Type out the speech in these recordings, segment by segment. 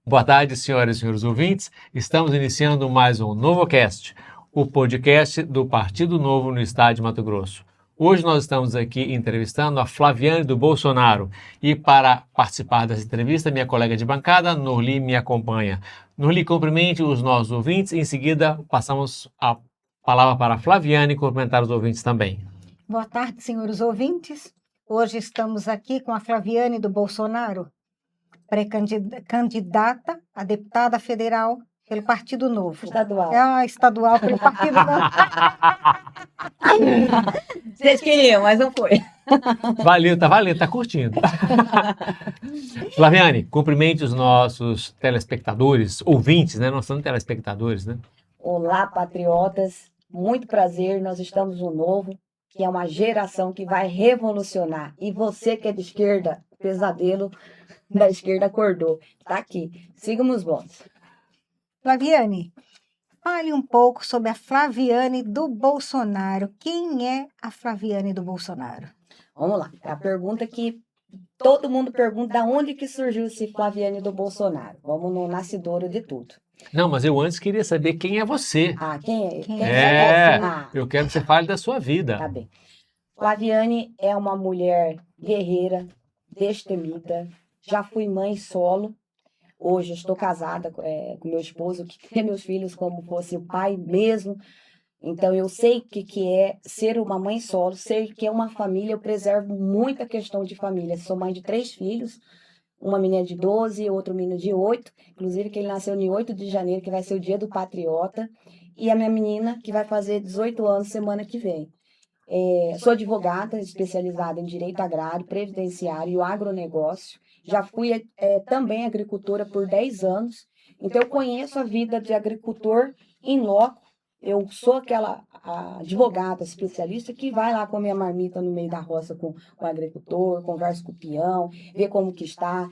Boa tarde, senhoras e senhores ouvintes. Estamos iniciando mais um NovoCast, o podcast do Partido Novo no estado de Mato Grosso. Hoje nós estamos aqui entrevistando a Flaviane do Bolsonaro e para participar dessa entrevista, minha colega de bancada, Norli, me acompanha. Norli, cumprimente os nossos ouvintes. Em seguida, passamos a palavra para a Flaviane cumprimentar os ouvintes também. Boa tarde, senhores ouvintes. Hoje estamos aqui com a Flaviane do Bolsonaro, pré-candidata a deputada federal pelo Partido Novo. Estadual. Estadual pelo Partido Novo. Vocês queriam, mas não foi. Valeu, tá curtindo. Flaviane, cumprimente os nossos telespectadores, ouvintes, né? Nós somos telespectadores, né? Olá, patriotas. Muito prazer, nós estamos no Novo, que é uma geração que vai revolucionar. E você que é de esquerda, o pesadelo da esquerda acordou. Tá aqui. Sigamos bons. Flaviane, fale um pouco sobre a Flaviane do Bolsonaro. Quem é a Flaviane do Bolsonaro? Vamos lá. É a pergunta que todo mundo pergunta, da onde que surgiu esse Flaviane do Bolsonaro? Vamos no nascidouro de tudo. Não, mas eu antes queria saber quem é você. Ah, quem é? Quem É, Ah, eu quero que você fale da sua vida. tá bem. Flaviane é uma mulher guerreira, destemida. Já fui mãe solo. Hoje estou casada com meu esposo, que tem meus filhos como fosse o pai mesmo. Então, eu sei o que é ser uma mãe solo, sei que é uma família. Eu preservo muito a questão de família. Sou mãe de 3 filhos, uma menina de 12 e outro menino de 8. Inclusive, que ele nasceu em 8 de janeiro, que vai ser o dia do patriota. E a minha menina, que vai fazer 18 anos semana que vem. Sou advogada especializada em direito agrário, previdenciário e o agronegócio. Já fui também agricultora por 10 anos. Então, eu conheço a vida de agricultor em loco. Eu sou aquela advogada especialista que vai lá comer a marmita no meio da roça com o agricultor, conversa com o peão, vê como que está.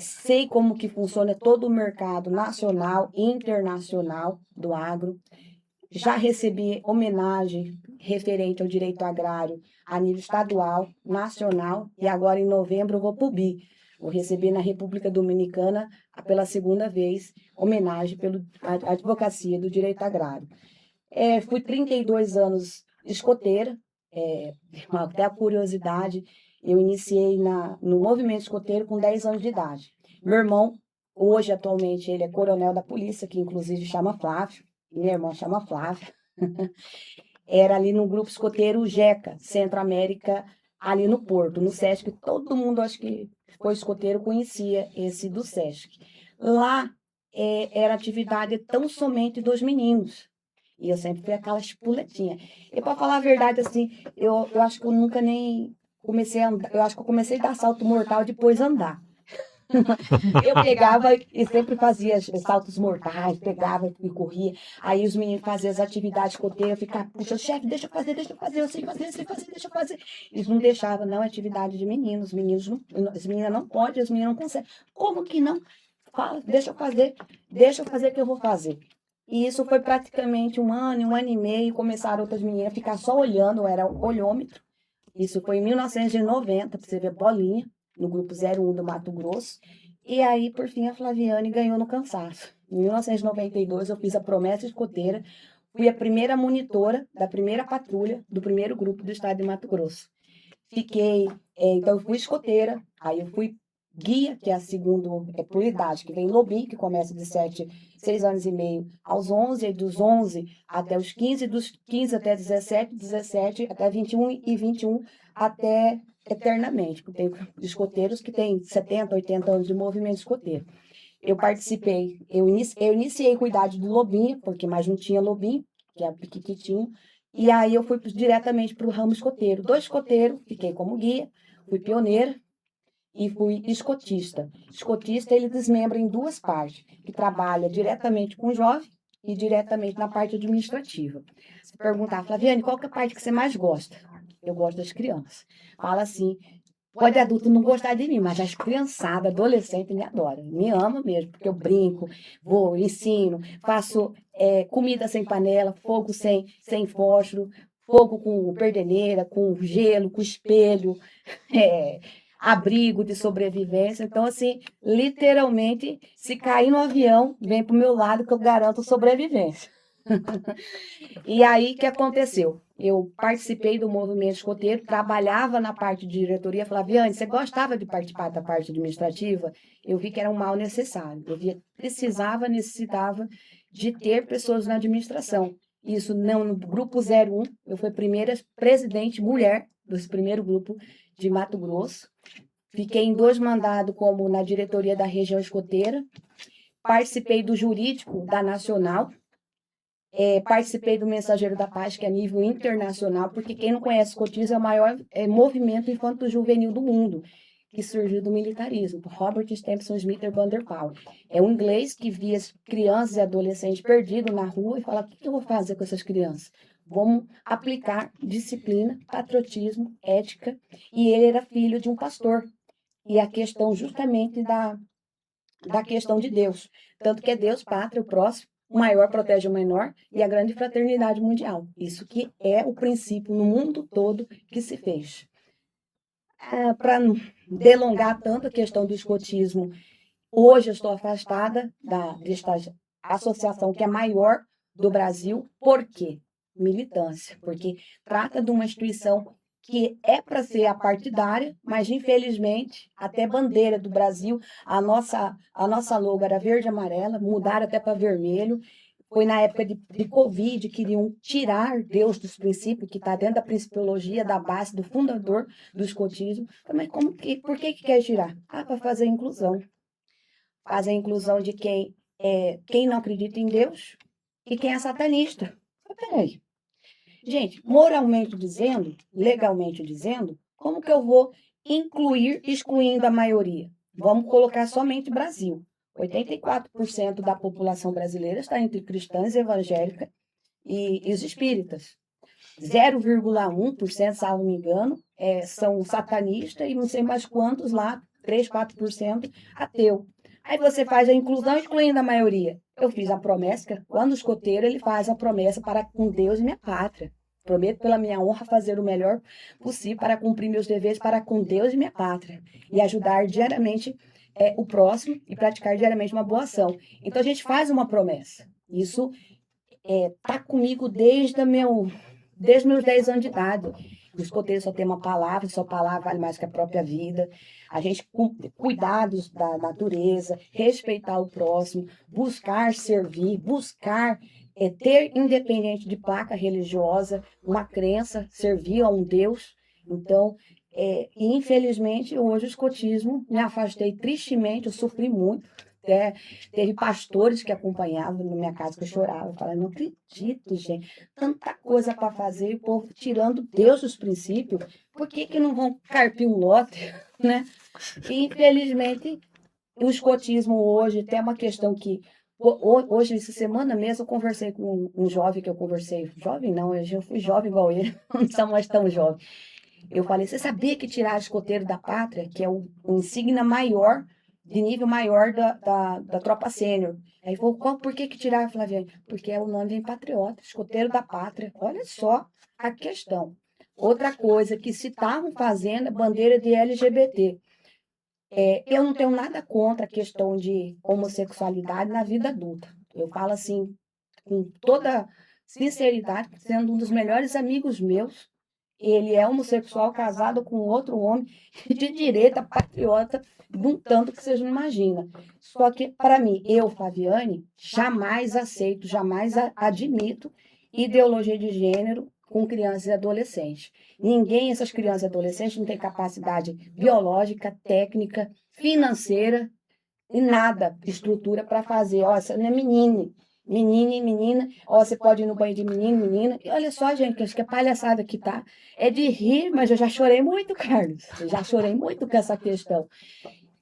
Sei como que funciona todo o mercado nacional e internacional do agro. Já recebi homenagem referente ao direito agrário a nível estadual, nacional, e agora em novembro eu vou para o BI. Vou receber na República Dominicana, pela segunda vez, homenagem pela advocacia do direito agrário. Fui 32 anos escoteira, até a curiosidade, eu iniciei no movimento escoteiro com 10 anos de idade. Meu irmão, hoje atualmente, ele é coronel da polícia, que inclusive chama Flávio. Minha irmã chama Flávia. Era ali no grupo escoteiro Jeca, Centro-América, ali no Porto, no Sesc. Todo mundo, acho que foi escoteiro, conhecia esse do Sesc. Lá era atividade tão somente dos meninos. E eu sempre fui aquela espuletinha. E para falar a verdade, assim, eu acho que eu nunca nem comecei a andar. Eu acho que eu comecei a dar salto mortal depois andar. Eu pegava e sempre fazia saltos mortais, pegava e corria. Aí os meninos faziam as atividades escoteiras, eu ficava, puxa, chefe, deixa eu fazer, eu sei fazer, deixa eu fazer. Eles não deixavam, não, é atividade de meninos. As meninas não podem, as meninas não conseguem. Como que não? Fala, deixa eu fazer que eu vou fazer. E isso foi praticamente um ano e meio, começaram outras meninas a ficar só olhando, era olhômetro. Isso foi em 1990, para você ver, bolinha, no grupo 01 do Mato Grosso. E aí, por fim, a Flaviane ganhou no cansaço. Em 1992, eu fiz a promessa escoteira, fui a primeira monitora da primeira patrulha do primeiro grupo do estado de Mato Grosso. Então eu fui escoteira, aí eu fui guia, que é a segunda por idade, que vem Lobinho, que começa de 6 anos e meio aos 11, e dos 11 até os 15, dos 15 até 17, 17 até 21 e 21 até eternamente. Tem escoteiros que têm 70, 80 anos de movimento escoteiro. Eu participei, eu iniciei com a idade do Lobinho, porque mais não tinha Lobinho, que é piquitinho, e aí eu fui diretamente para o ramo escoteiro. Do escoteiro, fiquei como guia, fui pioneira, e fui escotista. Escotista, ele desmembra em 2 partes, que trabalha diretamente com o jovem e diretamente na parte administrativa. Se perguntar, Flaviane, qual que é a parte que você mais gosta? Eu gosto das crianças. Fala assim, pode adulto não gostar de mim, mas as criançadas, adolescentes me adoram, me amam mesmo, porque eu brinco, vou, ensino, faço comida sem panela, fogo sem fósforo, fogo com perdeneira, com gelo, com espelho, abrigo de sobrevivência. Então, assim, literalmente, se cair no avião, vem para o meu lado que eu garanto sobrevivência. E aí, o que aconteceu? Eu participei do movimento escoteiro, trabalhava na parte de diretoria. Flaviane, você gostava de participar da parte administrativa? Eu vi que era um mal necessário. Eu via necessitava de ter pessoas na administração. Isso não no grupo 01, eu fui a primeira presidente mulher desse primeiro grupo de Mato Grosso. Fiquei em 2 mandados como na diretoria da região escoteira. Participei do jurídico da Nacional. Participei do Mensageiro da Paz, que é a nível internacional, porque quem não conhece escotismo é o maior movimento infanto-juvenil do mundo, que surgiu do militarismo, por Robert Stephenson Smith Vanderpool. É um inglês que via as crianças e adolescentes perdidos na rua e falava: o que eu vou fazer com essas crianças? Vamos aplicar disciplina, patriotismo, ética. E ele era filho de um pastor. E a questão justamente da questão de Deus. Tanto que é Deus, pátria, o próximo, o maior protege o menor e a grande fraternidade mundial. Isso que é o princípio no mundo todo que se fez. Para não delongar tanto a questão do escotismo, hoje eu estou afastada desta associação que é a maior do Brasil. Por quê? Militância. Porque trata de uma instituição que é para ser apartidária, mas infelizmente até bandeira do Brasil, a nossa logo era verde e amarela, mudaram até para vermelho. Foi na época de Covid, queriam tirar Deus dos princípios, que está dentro da principiologia, da base, do fundador do escotismo. Mas por que quer tirar? Para fazer inclusão. Fazer a inclusão de quem não acredita em Deus e quem é satanista. Mas peraí. Gente, moralmente dizendo, legalmente dizendo, como que eu vou incluir excluindo a maioria? Vamos colocar somente Brasil. 84% da população brasileira está entre cristãs, evangélicas e os espíritas. 0,1%, se não me engano, são satanistas e não sei mais quantos lá, 3, 4% ateu. Aí você faz a inclusão excluindo a maioria. Eu fiz a promessa, quando o escoteiro ele faz a promessa para com Deus e minha pátria. Prometo pela minha honra fazer o melhor possível para cumprir meus deveres para com Deus e minha pátria. E ajudar diariamente o próximo e praticar diariamente uma boa ação. Então a gente faz uma promessa. Isso está comigo desde meus 10 anos de idade. O escoteiro só tem uma palavra, sua palavra vale mais que a própria vida. A gente cuidar da natureza, respeitar o próximo, buscar servir, buscar ter, independente de placa religiosa, uma crença, servir a um Deus. Então, infelizmente, hoje o escotismo, me afastei tristemente, eu sofri muito. Teve pastores que acompanhavam na minha casa que eu chorava. Eu falava: não acredito, gente, tanta coisa para fazer e o povo tirando Deus dos princípios. Por que não vão carpir um lote, né? E, infelizmente, o escotismo hoje tem uma questão que hoje, essa semana mesmo, eu conversei com um jovem que eu conversei. Jovem não, eu fui jovem igual ele, não sou mais tão jovem. Eu falei: você sabia que tirar escoteiro da pátria, que é o insígnia maior, de nível maior da tropa sênior? Aí falou: por que tirar, Flaviane? Porque o nome vem patriota, escoteiro da pátria. Olha só a questão. Outra coisa que se estavam fazendo é bandeira de LGBT. Eu não tenho nada contra a questão de homossexualidade na vida adulta. Eu falo assim, com toda sinceridade, sendo um dos melhores amigos meus. Ele é homossexual, casado com outro homem, de direita, patriota, de um tanto que você não imagina. Só que, para mim, eu, Flaviane, jamais aceito, jamais admito ideologia de gênero com crianças e adolescentes. Essas crianças e adolescentes não têm capacidade biológica, técnica, financeira e nada, estrutura para fazer. Você não é menino e menina, você pode ir no banho de menino, menina. E olha só, gente, acho que a palhaçada que tá é de rir, mas eu já chorei muito, Carlos. Eu já chorei muito com essa questão.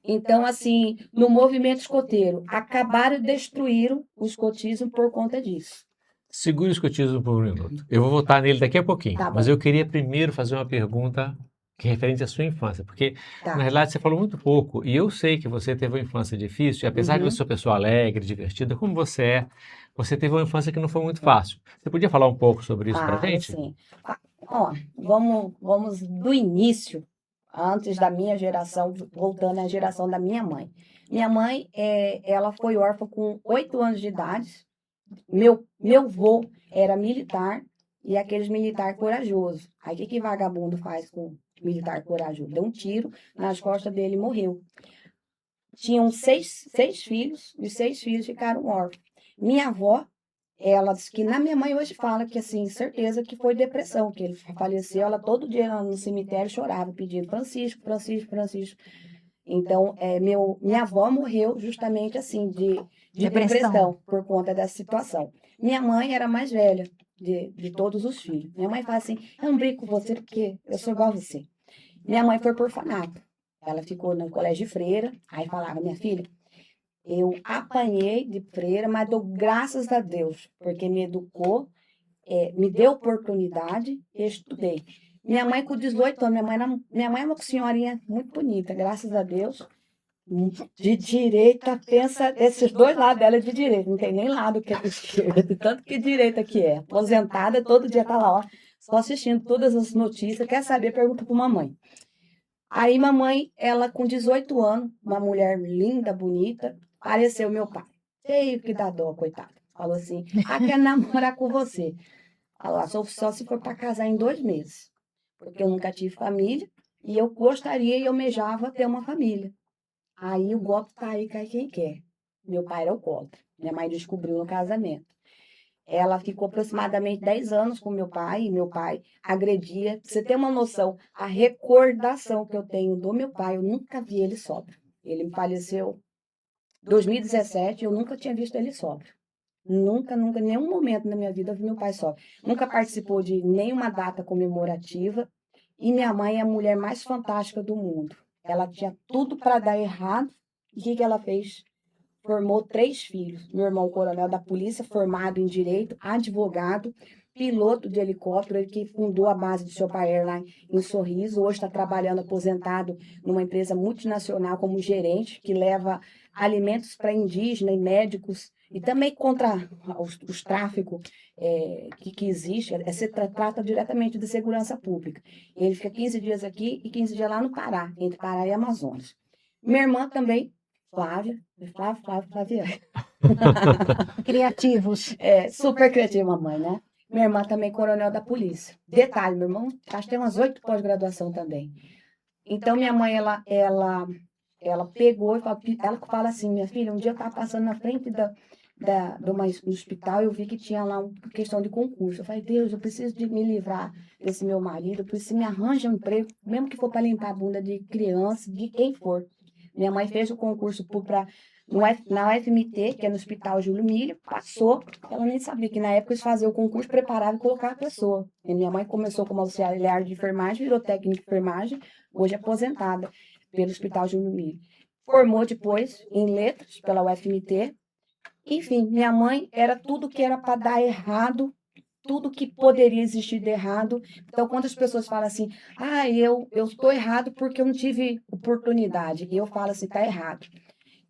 Então, assim, no movimento escoteiro, acabaram e destruíram o escotismo por conta disso. Segure o escotismo por um minuto. Eu vou voltar nele daqui a pouquinho, mas eu queria primeiro fazer uma pergunta que é referente à sua infância, porque na realidade você falou muito pouco e eu sei que você teve uma infância difícil, e apesar de você ser uma pessoa alegre, divertida, como você teve uma infância que não foi muito fácil. Você podia falar um pouco sobre isso para a gente? Sim. Vamos do início. antes da minha geração, voltando à geração da minha mãe. Minha mãe, ela foi órfã com 8 anos de idade. Meu avô era militar e aqueles militar corajoso. Aí o que vagabundo faz com militar corajoso? Deu um tiro nas costas dele e morreu. Tinham seis filhos e os 6 filhos ficaram órfãos. Minha avó, ela disse que na minha mãe hoje fala que, assim, certeza que foi depressão, que ele faleceu. Ela todo dia lá no cemitério chorava, pedindo Francisco, Francisco, Francisco. Então, minha avó morreu justamente assim, de depressão por conta dessa situação. Minha mãe era a mais velha de todos os filhos. Minha mãe fala assim, eu não brigo com você porque eu sou igual a você. Minha mãe foi por orfanato. Ela ficou no colégio de freira, aí falava, minha filha, eu apanhei de freira, mas dou graças a Deus, porque me educou, me deu oportunidade e estudei. Minha mãe com 18 anos, minha mãe é uma senhorinha muito bonita, graças a Deus. De direita, pensa, esses 2 lados dela é de direita, não tem nem lado que é de esquerda, de tanto que direita que é. Aposentada, todo dia tá lá, ó, só assistindo todas as notícias, quer saber, pergunta pra mamãe. Aí mamãe, ela com 18 anos, uma mulher linda, bonita, apareceu meu pai. Feio que dá dó, coitado. Falou assim, quer namorar com você. Falou, só se for para casar em 2 meses. Porque eu nunca tive família e eu gostaria e almejava ter uma família. Aí o golpe tá aí, cai quem quer. Meu pai era alcoólatra. Minha mãe descobriu no casamento. Ela ficou aproximadamente 10 anos com meu pai, e meu pai agredia. Pra você ter uma noção, a recordação que eu tenho do meu pai, eu nunca vi ele sóbrio. Ele faleceu em 2017, eu nunca tinha visto ele sóbrio. Nunca, em nenhum momento na minha vida eu vi meu pai sóbrio. Nunca participou de nenhuma data comemorativa. E minha mãe é a mulher mais fantástica do mundo. Ela tinha tudo para dar errado. E o que ela fez? Formou 3 filhos. Meu irmão, coronel da polícia, formado em direito, advogado, piloto de helicóptero, ele que fundou a base do seu pai lá em Sorriso. Hoje está trabalhando aposentado numa empresa multinacional como gerente, que leva alimentos para indígenas e médicos, e também contra os tráficos que existe. Se trata diretamente de segurança pública. Ele fica 15 dias aqui e 15 dias lá no Pará, entre Pará e Amazonas. Minha irmã também, Flávia. Criativos. Super criativa, mamãe, né? Minha irmã também coronel da polícia. Detalhe, meu irmão, acho que tem umas 8 pós-graduação também. Então, minha mãe, ela pegou e ela fala assim, minha filha, um dia eu estava passando na frente do hospital e eu vi que tinha lá uma questão de concurso. Eu falei, Deus, eu preciso de me livrar desse meu marido, eu preciso me arranjar um emprego, mesmo que for para limpar a bunda de criança, de quem for. Minha mãe fez o concurso na UFMT, que é no Hospital Júlio Milho, passou, ela nem sabia que na época eles faziam o concurso, preparavam e colocavam a pessoa. E minha mãe começou como auxiliar de enfermagem, virou técnica de enfermagem, hoje é aposentada pelo Hospital Júlio Milho. Formou depois em letras pela UFMT. Enfim, minha mãe era tudo que era para dar errado, tudo que poderia existir de errado. Então, quando as pessoas falam assim, eu estou errado porque eu não tive oportunidade, e eu falo assim, tá errado.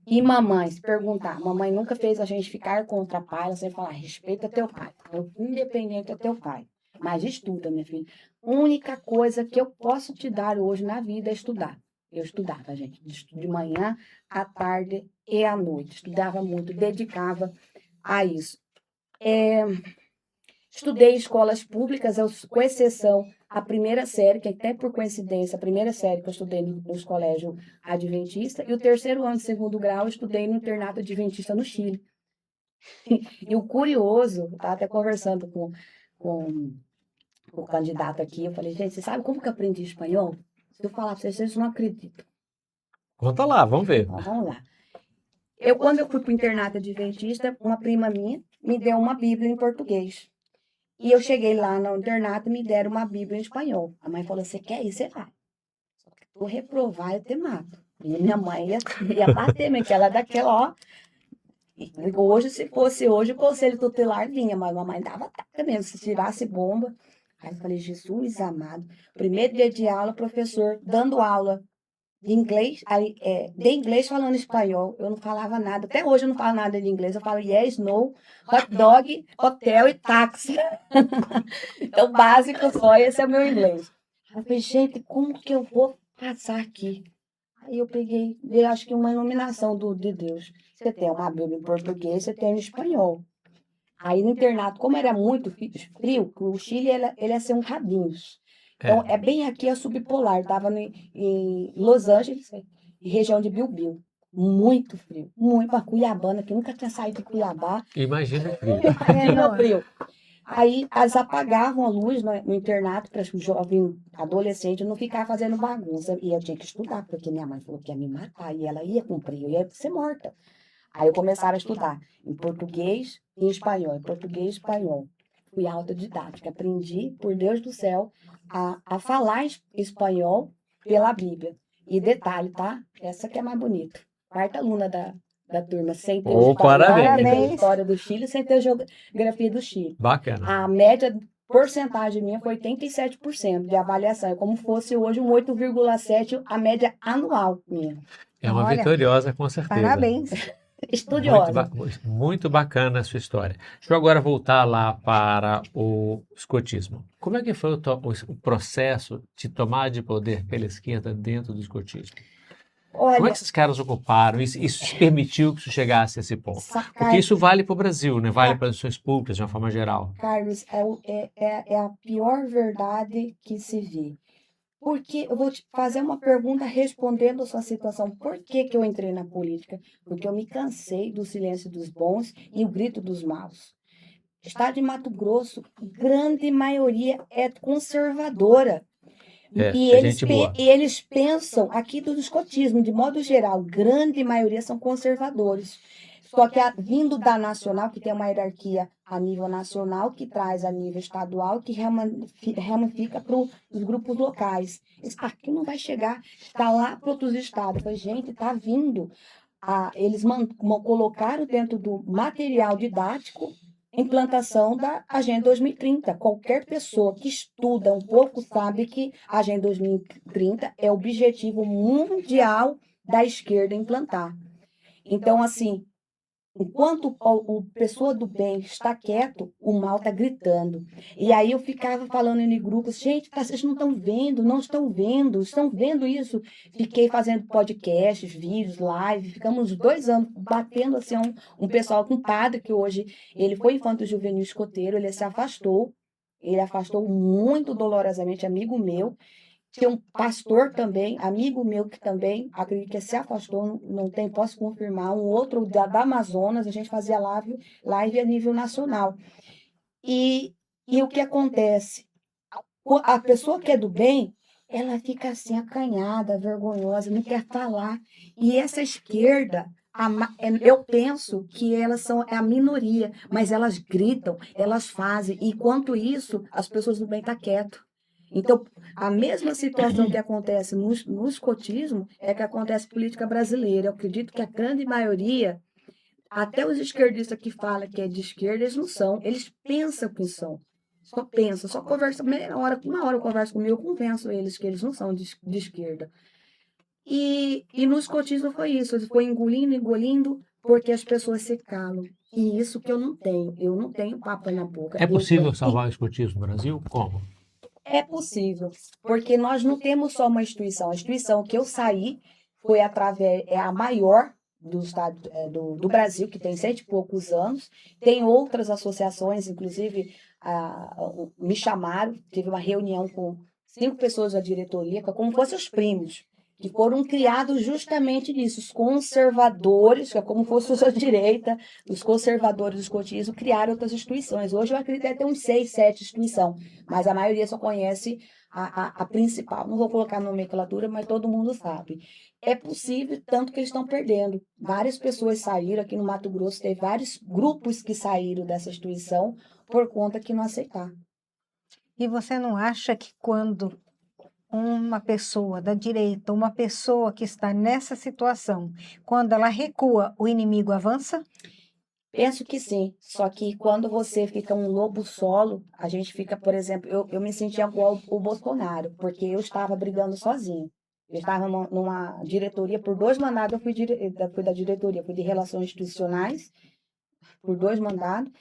E mamãe, se perguntar, mamãe nunca fez a gente ficar contra a pai, ela sempre fala, respeita teu pai, independente é teu pai, mas estuda, minha filha. A única coisa que eu posso te dar hoje na vida é estudar. Eu estudava, gente, de manhã, à tarde e à noite. Estudava muito, dedicava a isso. Estudei em escolas públicas, com exceção a primeira série, que até por coincidência, a primeira série que eu estudei nos colégios adventista, e o 3º ano de 2º grau eu estudei no internato adventista no Chile. E o curioso, eu estava até conversando com o candidato aqui, eu falei, gente, você sabe como que eu aprendi espanhol? Se eu falar para vocês não acreditam. Conta lá, vamos ver. Então, vamos lá. Quando eu fui para o internato adventista, uma prima minha me deu uma Bíblia em português. E eu cheguei lá no internato e me deram uma Bíblia em espanhol. A mãe falou, você quer ir? Você vai. Só que tu reprovar, eu te mato. E minha mãe ia bater, porque ela é daquela, ó. E hoje, se fosse hoje, o conselho tutelar vinha, mas a mamãe dava taca mesmo, se tirasse bomba. Aí eu falei, Jesus amado. Primeiro dia de aula, professor dando aula de inglês, de inglês falando espanhol. Eu não falava nada. Até hoje eu não falo nada de inglês. Eu falo yes, no, hot dog, hotel e táxi. Então, básico só, esse é o meu inglês. Eu falei, gente, como que eu vou passar aqui. Aí eu peguei, eu acho que uma iluminação de Deus. Você tem uma Bíblia em português, você tem em espanhol. Aí no internato, como era muito frio, o Chile ele é ser um rabinhos. Então, É. é bem aqui a subpolar. Estava em Los Angeles, região de Bilbil. Muito frio. Muito para Cuiabana, que nunca tinha saído de Cuiabá. Imagina o frio. Imagina o não. frio. Aí elas apagavam a luz no internato para os jovens adolescentes não ficar fazendo bagunça. E eu tinha que estudar, porque minha mãe falou que ia me matar e ela ia cumprir, eu ia ser morta. Aí eu começava a estudar em português e em espanhol, em português e espanhol. Fui autodidática, aprendi, por Deus do céu, a falar espanhol pela Bíblia. E detalhe, tá? Essa que é mais bonita. Quarta aluna da turma, sem ter Oh, parabéns. sem ter Parabéns. história do Chile, sem ter geografia do Chile. Bacana. A média porcentagem minha foi 87% de avaliação. É como fosse hoje um 8,7 a média anual minha. É uma Olha, vitoriosa, com certeza. Parabéns. Muito, Estudiosa. muito bacana a sua história. Deixa eu agora voltar lá para o escotismo. Como é que foi o processo de tomada de poder pela esquerda dentro do escotismo? Como é Olha, que esses caras ocuparam? Isso se permitiu que isso chegasse a esse ponto? Porque isso vale para o Brasil, né? Vale para as instituições públicas de uma forma geral. Carlos, é a pior verdade que se vê. Porque eu vou te fazer uma pergunta respondendo a sua situação. Por que que eu entrei na política? Porque eu me cansei do silêncio dos bons e o grito dos maus. Estado de Mato Grosso, grande maioria é conservadora. E É gente boa. eles pensam, aqui do escotismo, de modo geral, grande maioria são conservadores. Só que vindo da nacional, que tem uma hierarquia a nível nacional, que traz a nível estadual, que ramifica para os grupos locais. Aqui não vai chegar, está lá para outros estados. Eu falei, gente, está vindo. Eles colocaram dentro do material didático implantação da Agenda 2030. Qualquer pessoa que estuda um pouco sabe que a Agenda 2030 é o objetivo mundial da esquerda implantar. Então, assim, enquanto o pessoa do bem está quieto, o mal está gritando. E aí eu ficava falando em grupos, gente, vocês não estão vendo isso? Fiquei fazendo podcasts, vídeos, live, ficamos 2 anos batendo assim um pessoal com um padre que hoje ele foi infanto juvenil escoteiro, ele afastou muito dolorosamente, amigo meu. Tinha um pastor também, amigo meu, que também, acredito que se afastou, não tem, posso confirmar, um outro da Amazonas, a gente fazia live a nível nacional. E o que acontece? A pessoa que é do bem, ela fica assim, acanhada, vergonhosa, não quer falar. E essa esquerda, eu penso que elas são a minoria, mas elas gritam, elas fazem. E enquanto isso, as pessoas do bem estão quietas. Então, a mesma situação que acontece no escotismo é que acontece na política brasileira. Eu acredito que a grande maioria, até os esquerdistas que falam que é de esquerda, eles não são. Eles pensam que são. Só pensam, só conversa meia hora, 1 hora eu converso comigo, eu convenço eles que eles não são de esquerda. E no escotismo foi isso, eles foi engolindo, porque as pessoas se calam. E isso que eu não tenho papo na boca. É possível salvar o escotismo no Brasil? Como? É possível, porque nós não temos só uma instituição. A instituição que eu saí foi é a maior do estado do Brasil, que tem 100 e poucos anos. Tem outras associações, inclusive me chamaram, tive uma reunião com 5 pessoas da diretoria, como fossem os primos, que foram criados justamente nisso. Os conservadores, que é como fosse a direita, os conservadores do escotismo criaram outras instituições. Hoje eu acredito que tem uns 6, 7 instituições, mas a maioria só conhece a principal. Não vou colocar nomenclatura, mas todo mundo sabe. É possível, tanto que eles estão perdendo. Várias pessoas saíram aqui no Mato Grosso, teve vários grupos que saíram dessa instituição por conta que não aceitaram. E você não acha que quando uma pessoa da direita, uma pessoa que está nessa situação, quando ela recua, o inimigo avança? Penso que sim, só que quando você fica um lobo solo, a gente fica, por exemplo, eu me sentia igual o Bolsonaro, porque eu estava brigando sozinho. Eu estava numa diretoria, por 2 mandados fui da diretoria, fui de relações institucionais, por 2 mandados,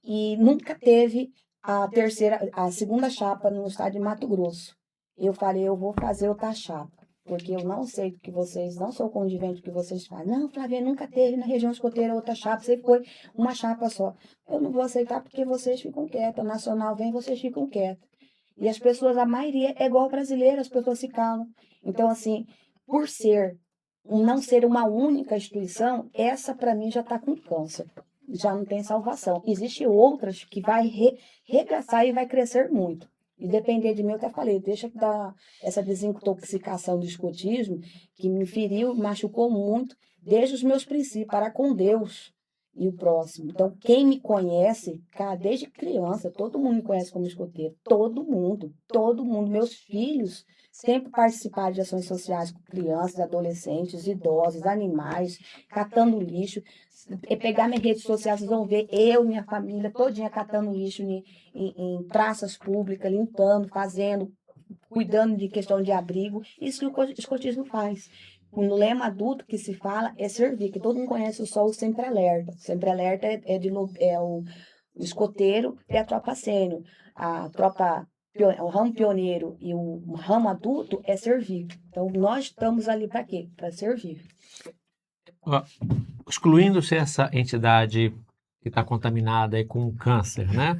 e nunca teve a segunda chapa no estado de Mato Grosso. Eu falei, eu vou fazer outra chapa. porque eu não sei do que vocês, não sou conivente do que vocês fazem. Não, Flaviane, nunca teve na região escoteira outra chapa, sempre foi uma chapa só. Eu não vou aceitar porque vocês ficam quietas. O Nacional vem, vocês ficam quietas. E as pessoas, a maioria é igual brasileira, as pessoas se calam. Então, assim, por não ser uma única instituição, essa para mim já está com câncer. Já não tem salvação. Existem outras que vai regressar e vai crescer muito. E depender de mim, eu até falei, deixa que dar essa desintoxicação do escotismo, que me feriu, machucou muito, desde os meus princípios, para com Deus e o próximo. Então, quem me conhece, cara, desde criança, todo mundo me conhece como escoteiro. Todo mundo, todo mundo. Meus filhos sempre participaram de ações sociais com crianças, adolescentes, idosos, animais, catando lixo. Pegar minhas redes sociais, vocês vão ver eu, minha família, todinha catando lixo em praças públicas, limpando, fazendo, cuidando de questão de abrigo. Isso que o escotismo faz. No lema adulto que se fala é servir, que todo mundo conhece só o Sempre Alerta. Sempre Alerta é o escoteiro e a tropa sênior. A tropa, o ramo pioneiro e o ramo adulto é servir. Então, nós estamos ali para quê? Para servir. Excluindo-se essa entidade que está contaminada aí com câncer, né?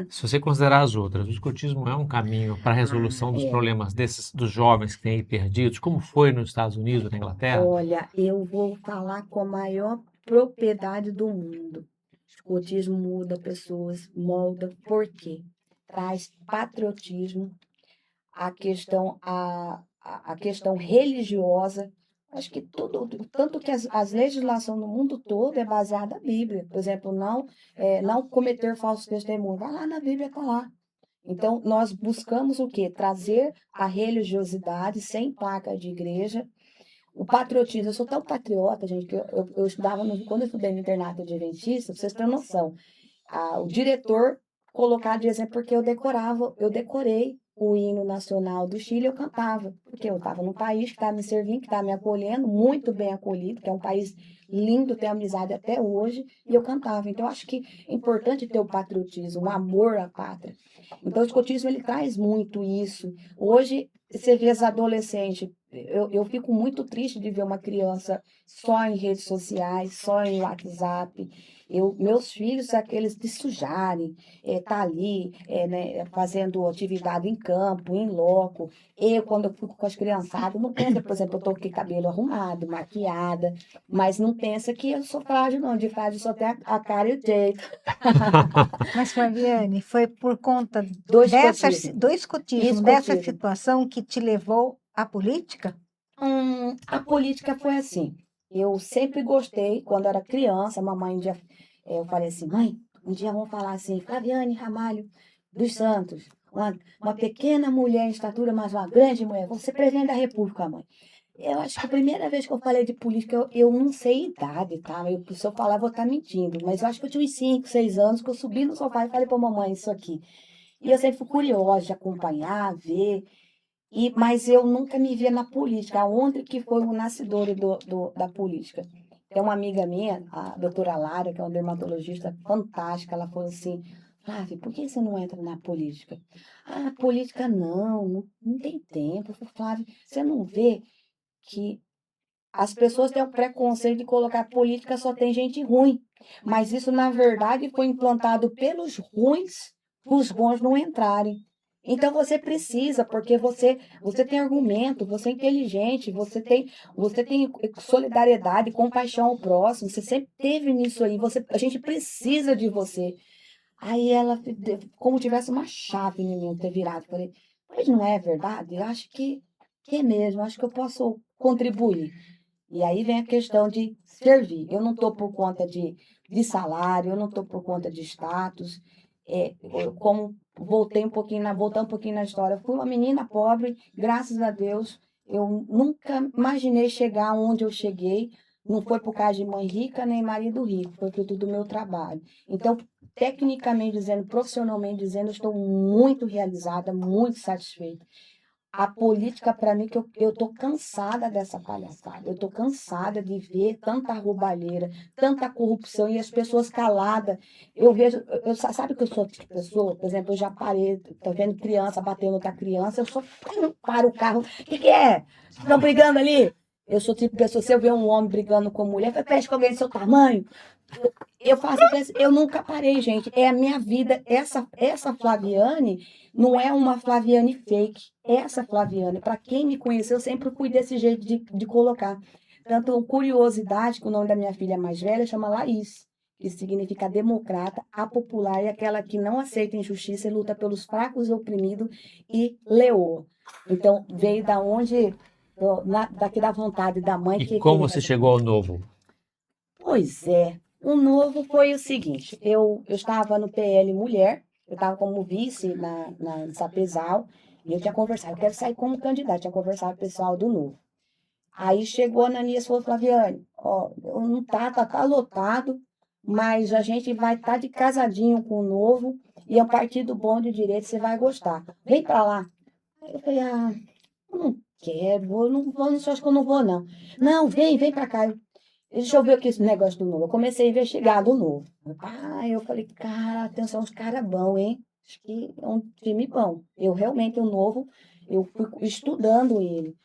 Se você considerar as outras, o escotismo é um caminho para a resolução dos problemas dos jovens que têm aí perdidos, como foi nos Estados Unidos, na Inglaterra? Olha, eu vou falar com a maior propriedade do mundo. O escotismo muda pessoas, molda, por quê? Traz patriotismo, a questão religiosa. Acho que tudo, tanto que as legislações no mundo todo é baseada na Bíblia. Por exemplo, não cometer falsos testemunhos. Vai lá na Bíblia, está lá. Então, nós buscamos o quê? Trazer a religiosidade sem placa de igreja. O patriotismo, eu sou tão patriota, gente, que eu estudava, quando eu estudei no internato adventista, pra vocês terem noção, o diretor colocar de exemplo, porque eu decorei o hino nacional do Chile, eu cantava, porque eu estava num país que estava me servindo, que estava me acolhendo, muito bem acolhido, que é um país lindo, tenho amizade até hoje, e eu cantava. Então, eu acho que é importante ter o patriotismo, o amor à pátria. Então, o escotismo, ele traz muito isso. Hoje, você vê as adolescentes, eu fico muito triste de ver uma criança só em redes sociais, só em WhatsApp. Meus filhos, aqueles de sujarem, tá ali, né, fazendo atividade em campo, em loco. Quando eu fico com as criançadas, não pensa, por exemplo, eu tô com o cabelo arrumado, maquiada, mas não pensa que eu sou frágil, não. De frágil só tem a cara e o jeito. Mas, Flaviane, foi por conta Do dessa, escotismo. do escotismo, dessa Escotismo. situação que te levou à política? A política foi assim. Eu sempre gostei, quando era criança, a mamãe um dia, eu falei assim, mãe, um dia vamos falar assim, Flaviane Ramalho dos Santos, uma pequena mulher em estatura, mas uma grande mulher, vou ser presidente da República, mãe. Eu acho que a primeira vez que eu falei de política, eu não sei idade, tá? Se eu falar, eu vou estar mentindo, mas eu acho que eu tinha uns 5, 6 anos, que eu subi no sofá e falei para a mamãe isso aqui. E eu sempre fui curiosa de acompanhar, ver, mas eu nunca me via na política, onde que foi o nascedor da política. Tem uma amiga minha, a doutora Lara, que é uma dermatologista fantástica, ela falou assim, Flávia, por que você não entra na política? Política não tem tempo. Eu falei, Flávia, você não vê que as pessoas têm o preconceito de colocar política só tem gente ruim, mas isso, na verdade, foi implantado pelos ruins, para os bons não entrarem. Então você precisa, porque você tem argumento, você é inteligente, você tem solidariedade, compaixão ao próximo, você sempre teve nisso aí, a gente precisa de você. Aí ela, como tivesse uma chave em mim ter virado, falei, mas não é verdade? Eu acho que é mesmo, acho que eu posso contribuir. E aí vem a questão de servir. Eu não estou por conta de salário, eu não estou por conta de status. Como voltando um pouquinho na história, eu fui uma menina pobre, graças a Deus, eu nunca imaginei chegar onde eu cheguei. Não foi por causa de mãe rica nem marido rico, foi fruto do meu trabalho. Então, tecnicamente dizendo, profissionalmente dizendo, eu estou muito realizada, muito satisfeita. A política, para mim, que eu tô cansada dessa palhaçada. Eu tô cansada de ver tanta roubalheira, tanta corrupção e as pessoas caladas. Eu vejo, sabe que eu sou tipo de pessoa? Por exemplo, eu já parei, tô vendo criança batendo outra criança, eu só paro o carro. O que é? Estão brigando ali? Eu sou tipo de pessoa, se eu ver um homem brigando com mulher, eu peço com alguém do seu tamanho. Eu faço, eu nunca parei, gente. É a minha vida. Essa Flaviane não é uma Flaviane fake. Essa Flaviane, para quem me conheceu, eu sempre fui desse jeito de colocar. Tanto curiosidade, que o nome da minha filha mais velha chama Laís, que significa democrata, a popular e aquela que não aceita injustiça e luta pelos fracos e oprimidos, e leoa. Então, veio da onde, daqui da vontade da mãe E que como queria. você chegou ao novo? Pois é. O novo foi o seguinte: eu estava no PL Mulher, eu estava como vice na Sapezal, e eu tinha conversado, eu quero sair como candidata, tinha conversado com o pessoal do Novo. Aí chegou a Ananias e falou, Flaviane, ó, não tá lotado, mas a gente vai estar de casadinho com o Novo, e é um partido bom de direito, você vai gostar. Vem para lá. Aí eu falei, eu não quero, eu não vou, acho que eu não vou, não. Não, vem para cá. Deixa eu ver aqui esse negócio do Novo. Eu comecei a investigar do Novo. Eu falei, cara, atenção, uns caras bons, hein? Acho que é um time bom. Eu realmente, o Novo, eu fui estudando ele.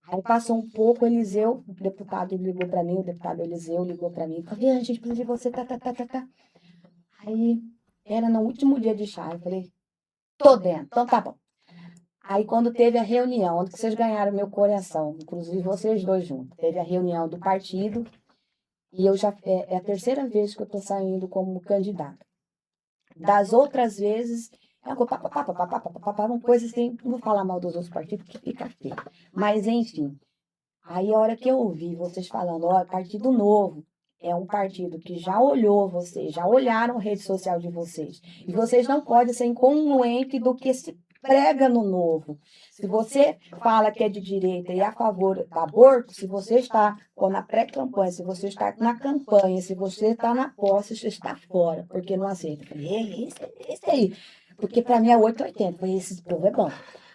Aí passou um pouco, Eliseu, o deputado ligou para mim, o deputado Eliseu ligou para mim. Falei, a gente precisa de você, tá. Aí, era no último dia de chá. Eu falei, tô dentro, então tá bom. Aí, quando teve a reunião, onde vocês ganharam meu coração, inclusive vocês dois juntos, teve a reunião do partido, e eu já é a terceira vez que eu estou saindo como candidata. Das outras vezes, é uma coisa assim, não vou falar mal dos outros partidos, porque fica feio. Mas, enfim, aí a hora que eu ouvi vocês falando, ó, Partido Novo, é um partido que já olhou vocês, já olharam a rede social de vocês. E vocês não podem ser incongruentes do que se prega no Novo. Se você fala que é de direita e é a favor do aborto, se você está na pré-campanha, se você está na campanha, se você está na posse, você está fora, porque não aceita. Eu falei, esse aí. Porque para mim é 880. Eu falei, esse povo é bom.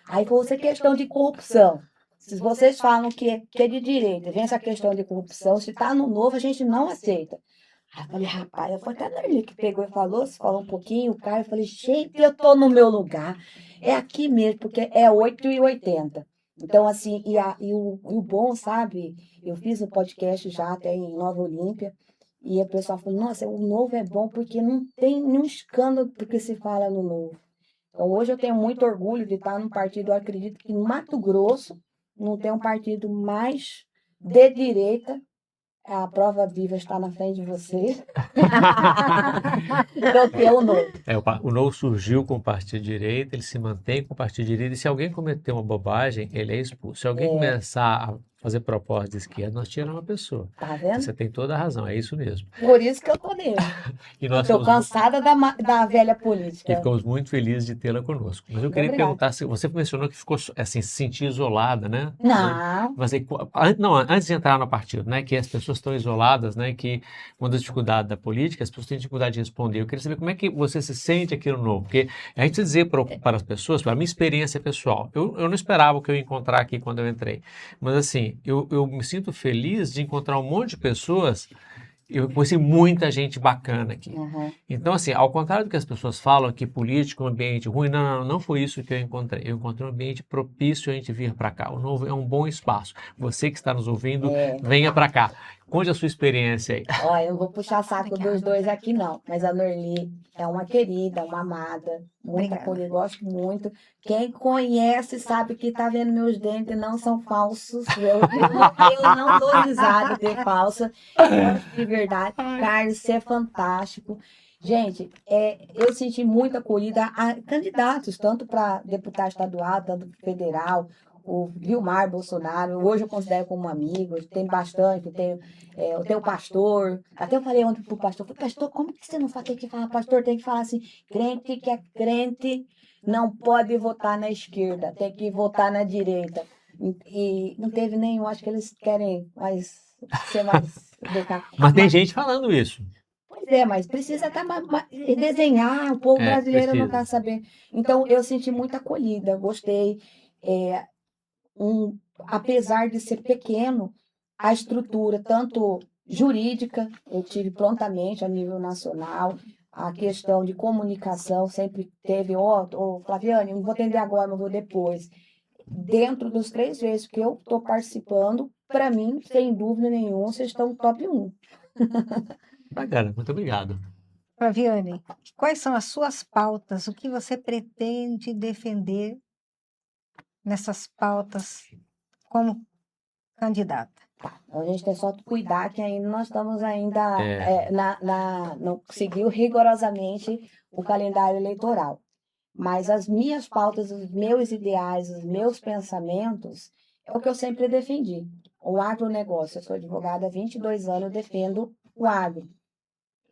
Aí foi essa questão de corrupção. Se vocês falam que é de direita, vem essa questão de corrupção, se está no Novo, a gente não aceita. Aí eu falei, rapaz, eu fui até a Nerli que pegou e falou, se falou um pouquinho, o cara, eu falei, gente, eu tô no meu lugar. É aqui mesmo, porque é 8,80. Então, assim, o bom, sabe? Eu fiz um podcast já até em Nova Olímpia, e a pessoa falou, nossa, o Novo é bom porque não tem nenhum escândalo do que se fala no Novo. Então, hoje eu tenho muito orgulho de estar num partido, eu acredito que no Mato Grosso não tem um partido mais de direita. A prova viva está na frente de vocês. Do que o Novo. O Novo surgiu com o partido de direita, ele se mantém com o partido de direita, e se alguém cometer uma bobagem, ele é expulso. Se alguém começar a fazer proposta de esquerda, nós tiramos uma pessoa. Tá vendo? Você tem toda a razão, é isso mesmo. Por isso que eu tô nele. E nós Estou cansada da velha política. E ficamos muito felizes de tê-la conosco. Mas eu queria perguntar, se você mencionou que ficou assim, se sentir isolada, né? Não. Mas antes de entrar no partido, né? Que as pessoas estão isoladas, né? Que uma das dificuldades da política, as pessoas têm dificuldade de responder. Eu queria saber como é que você se sente aqui no Novo. Porque a gente dizer para as pessoas, para a minha experiência pessoal, eu não esperava o que eu ia encontrar aqui quando eu entrei. Mas assim, eu me sinto feliz de encontrar um monte de pessoas. Eu conheci muita gente bacana aqui. Uhum. Então, assim, ao contrário do que as pessoas falam, que político é um ambiente ruim, não foi isso que eu encontrei. Eu encontrei um ambiente propício a gente vir para cá. O Novo é um bom espaço. Você que está nos ouvindo, venha para cá. Conte a sua experiência aí. Olha, eu não vou puxar saco dos dois aqui, não. Mas a Norli é uma querida, uma amada. Muita coisa, eu gosto muito. Quem conhece sabe que tá vendo meus dentes, não são falsos. Eu não dou risada de falsa. Eu gosto de verdade. Carlos, você é fantástico. Gente, eu senti muita acolhida a candidatos, tanto para deputado estadual, tanto para federal. O Vilmar Bolsonaro, hoje eu considero como um amigo, tem bastante, eu tenho o pastor, até eu falei ontem pro pastor, pastor, como que você não fala, tem que falar, pastor, tem que falar assim, crente que é crente não pode votar na esquerda, tem que votar na direita. E não teve nenhum, acho que eles querem ser mais educados. Mas tem gente falando isso. Pois é, mas precisa desenhar, o povo brasileiro não está sabendo. Então, eu senti muita acolhida, gostei. apesar de ser pequeno, a estrutura, tanto jurídica, eu tive prontamente a nível nacional, a questão de comunicação sempre teve, Flaviane, não vou atender agora, mas vou depois. Dentro dos 3 vezes que eu estou participando, para mim, sem dúvida nenhuma, vocês estão top 1. Bacana, muito obrigado. Flaviane, quais são as suas pautas? O que você pretende defender nessas pautas como candidata? A gente tem só que cuidar que ainda nós estamos não seguiu rigorosamente o calendário eleitoral. Mas as minhas pautas, os meus ideais, os meus pensamentos, é o que eu sempre defendi. O agronegócio. Eu sou advogada há 22 anos, eu defendo o agro.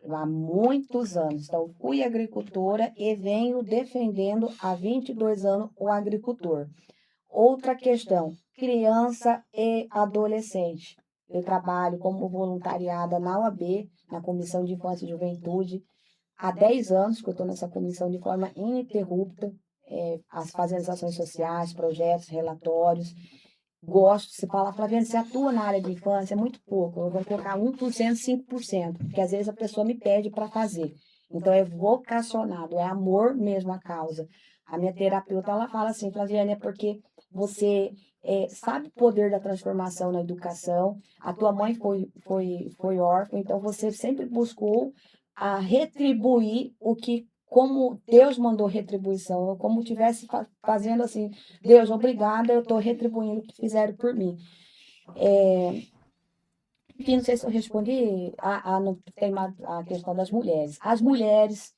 Há muitos anos. Então, fui agricultora e venho defendendo há 22 anos o agricultor. Outra questão, criança e adolescente. Eu trabalho como voluntariada na OAB, na Comissão de Infância e Juventude, há 10 anos que eu estou nessa comissão de forma ininterrupta, fazendo as ações sociais, projetos, relatórios. Gosto, se falar, Flaviane, você atua na área de infância, é muito pouco, eu vou colocar 1%, 5%, porque às vezes a pessoa me pede para fazer. Então é vocacionado, é amor mesmo a causa. A minha terapeuta, ela fala assim, Flaviane, é porque você sabe o poder da transformação na educação, a tua mãe foi órfã, então você sempre buscou a retribuir o que, como Deus mandou retribuição, como estivesse fazendo assim, Deus, obrigada, eu estou retribuindo o que fizeram por mim. Enfim, não sei se eu respondi no tema, a questão das mulheres. As mulheres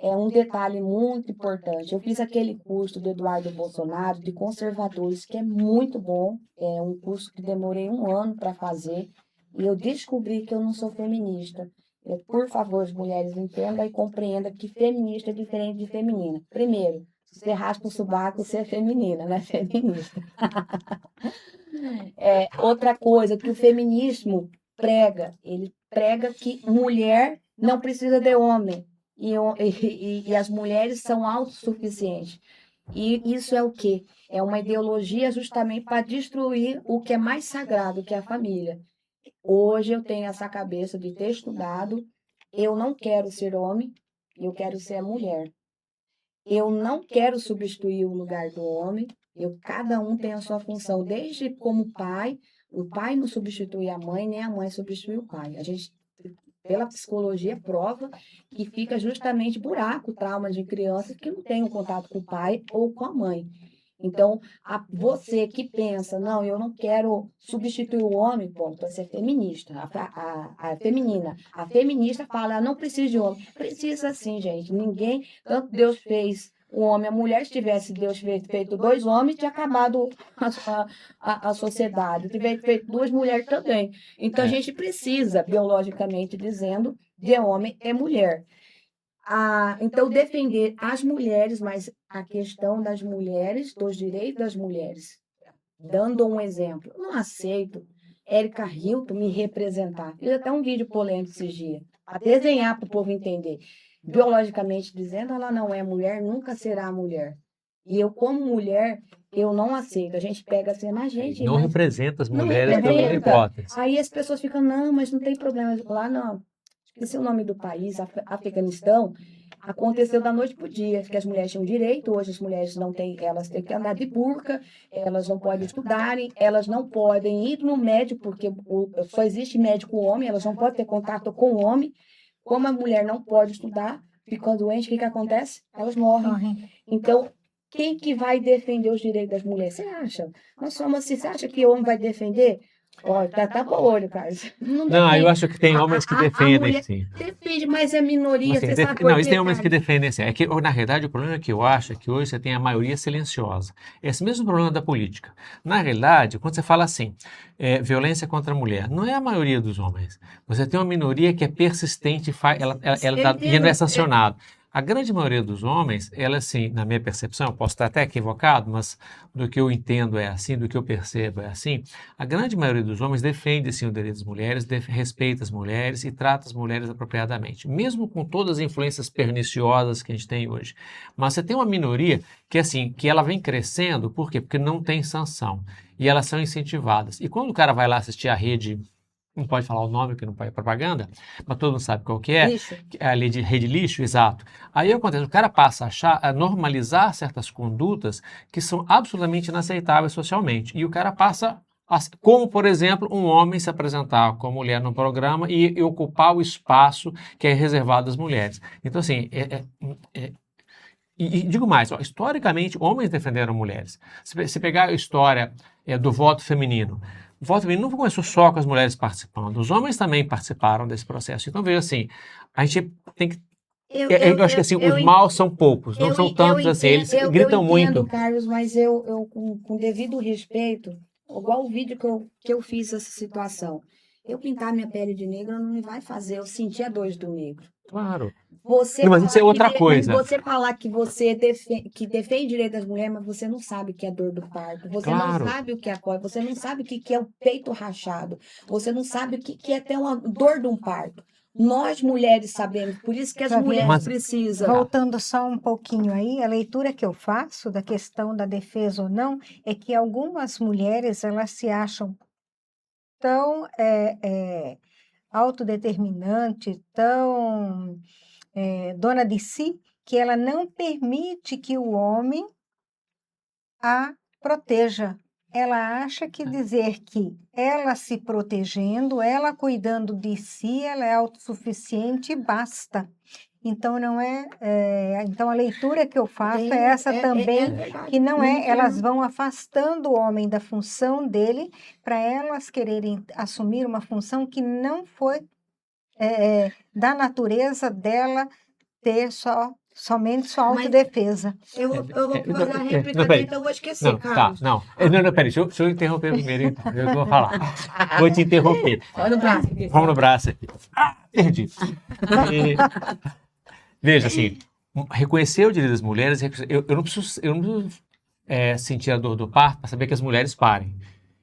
é um detalhe muito importante. Eu fiz aquele curso do Eduardo Bolsonaro, de conservadores, que é muito bom. É um curso que demorei 1 ano para fazer. E eu descobri que eu não sou feminista. Por favor, as mulheres, entendam e compreendam que feminista é diferente de feminina. Primeiro, se você raspa o sovaco, você é feminina, não é feminista. Outra coisa que o feminismo prega, ele prega que mulher não precisa de homem. E as mulheres são autossuficientes. E isso é o quê? É uma ideologia justamente para destruir o que é mais sagrado, que é a família. Hoje eu tenho essa cabeça de ter estudado, eu não quero ser homem, eu quero ser mulher. Eu não quero substituir o lugar do homem, cada um tem a sua função, desde como pai, o pai não substitui a mãe, nem a mãe substitui o pai. A gente, pela psicologia, prova que fica justamente buraco, trauma de crianças que não têm um contato com o pai ou com a mãe. Então, você que pensa, não, eu não quero substituir o homem, ponto, você é feminista, a feminina. A feminista fala, não precisa de homem. Precisa sim, gente. Ninguém, tanto Deus fez o homem e a mulher, se tivesse Deus feito 2 homens, tinha acabado a sociedade. Tivesse feito 2 mulheres também. Então, a gente precisa, biologicamente dizendo, de homem e mulher. Então, defender as mulheres, mas a questão das mulheres, dos direitos das mulheres. Dando um exemplo, não aceito Érica Hilton me representar. Fiz até um vídeo polêmico esses dias, para desenhar para o povo entender. Biologicamente dizendo, ela não é mulher, nunca será mulher. E eu, como mulher, eu não aceito. A gente pega assim, mas gente... Não representa as mulheres não pela representa. hipótese. Aí as pessoas ficam, não, mas não tem problema. Lá não. Esqueci o nome do país, Afeganistão, aconteceu da noite para o dia, que as mulheres tinham direito, hoje as mulheres não têm, elas têm que andar de burca, elas não podem estudarem, elas não podem ir no médico, porque só existe médico homem, elas não podem ter contato com o homem. Como a mulher não pode estudar, fica doente, o que acontece? Elas morrem. Então, quem que vai defender os direitos das mulheres? Você acha? Nós somos assim, você acha que o homem vai defender? Olha, tapa o olho, Carlos. Não, eu acho que tem homens que defendem, sim. Defende, mas é minoria, Assim, você sabe não, por isso quê, tem homens que Carlos? defendem, sim. É que, na realidade, o problema que eu acho é que hoje você tem a maioria silenciosa. Esse mesmo problema da política. Na realidade, quando você fala assim, violência contra a mulher, não é a maioria dos hommes. Você tem uma minoria que é persistente e não é sancionado. A grande maioria dos homens, ela assim, na minha percepção, eu posso estar até equivocado, mas do que eu entendo é assim, do que eu percebo é assim, a grande maioria dos homens defende sim o direito das mulheres, respeita as mulheres e trata as mulheres apropriadamente, mesmo com todas as influências perniciosas que a gente tem hoje. Mas você tem uma minoria que assim, que ela vem crescendo, por quê? Porque não tem sanção e elas são incentivadas. E quando o cara vai lá assistir a rede, não pode falar o nome, que não pode propaganda, mas todo mundo sabe qual Lixo. que é a lei de rede lixo, exato. Aí acontece, o cara passa a normalizar certas condutas que são absolutamente inaceitáveis socialmente. E o cara passa, como por exemplo, um homem se apresentar com a mulher no programa e ocupar o espaço que é reservado às mulheres. Então, assim, e digo mais, ó, historicamente, homens defenderam mulheres. Se pegar a história do voto feminino, o voto feminino não começou só com as mulheres participando, os homens também participaram desse processo. Então, veja assim, a gente tem que. Eu acho que assim, os maus são poucos, não são tantos assim, eles gritam eu entendo, muito. Carlos, mas eu com devido respeito, igual o vídeo que eu fiz essa situação. Eu pintar minha pele de negro não me vai fazer eu sentir a dor do negro. Claro. Você Não, mas isso é falar outra coisa. você falar que você defende o direito das mulheres, mas você não sabe o que é dor do parto. Você Claro. não sabe o que é apoio. Você não sabe o que é o peito rachado. Você não sabe o que é ter uma dor de um parto. Nós mulheres sabemos, por isso que as Flaviana, mulheres Mas- precisam. Voltando só um pouquinho aí, a leitura que eu faço da questão da defesa ou não é que algumas mulheres elas se acham tão autodeterminante, tão dona de si, que ela não permite que o homem a proteja. Ela acha que dizer que ela se protegendo, ela cuidando de si, ela é autossuficiente e basta. Então não então a leitura que eu faço é essa também, verdade. que não é, tem- elas vão afastando o homem da função dele para elas quererem assumir uma função que não foi da natureza dela ter somente sua Mas autodefesa. eu vou fazer a Não, réplica peraí. dele, então eu vou esquecer, Não, tá, Carlos. não. Não, peraí, deixa eu interromper primeiro, então. Eu vou falar. Vou te interromper. Olha o braço aqui. Vamos no braço aqui. Perdi. E, veja, assim, reconhecer o direito das mulheres, eu não preciso sentir a dor do parto para saber que as mulheres parem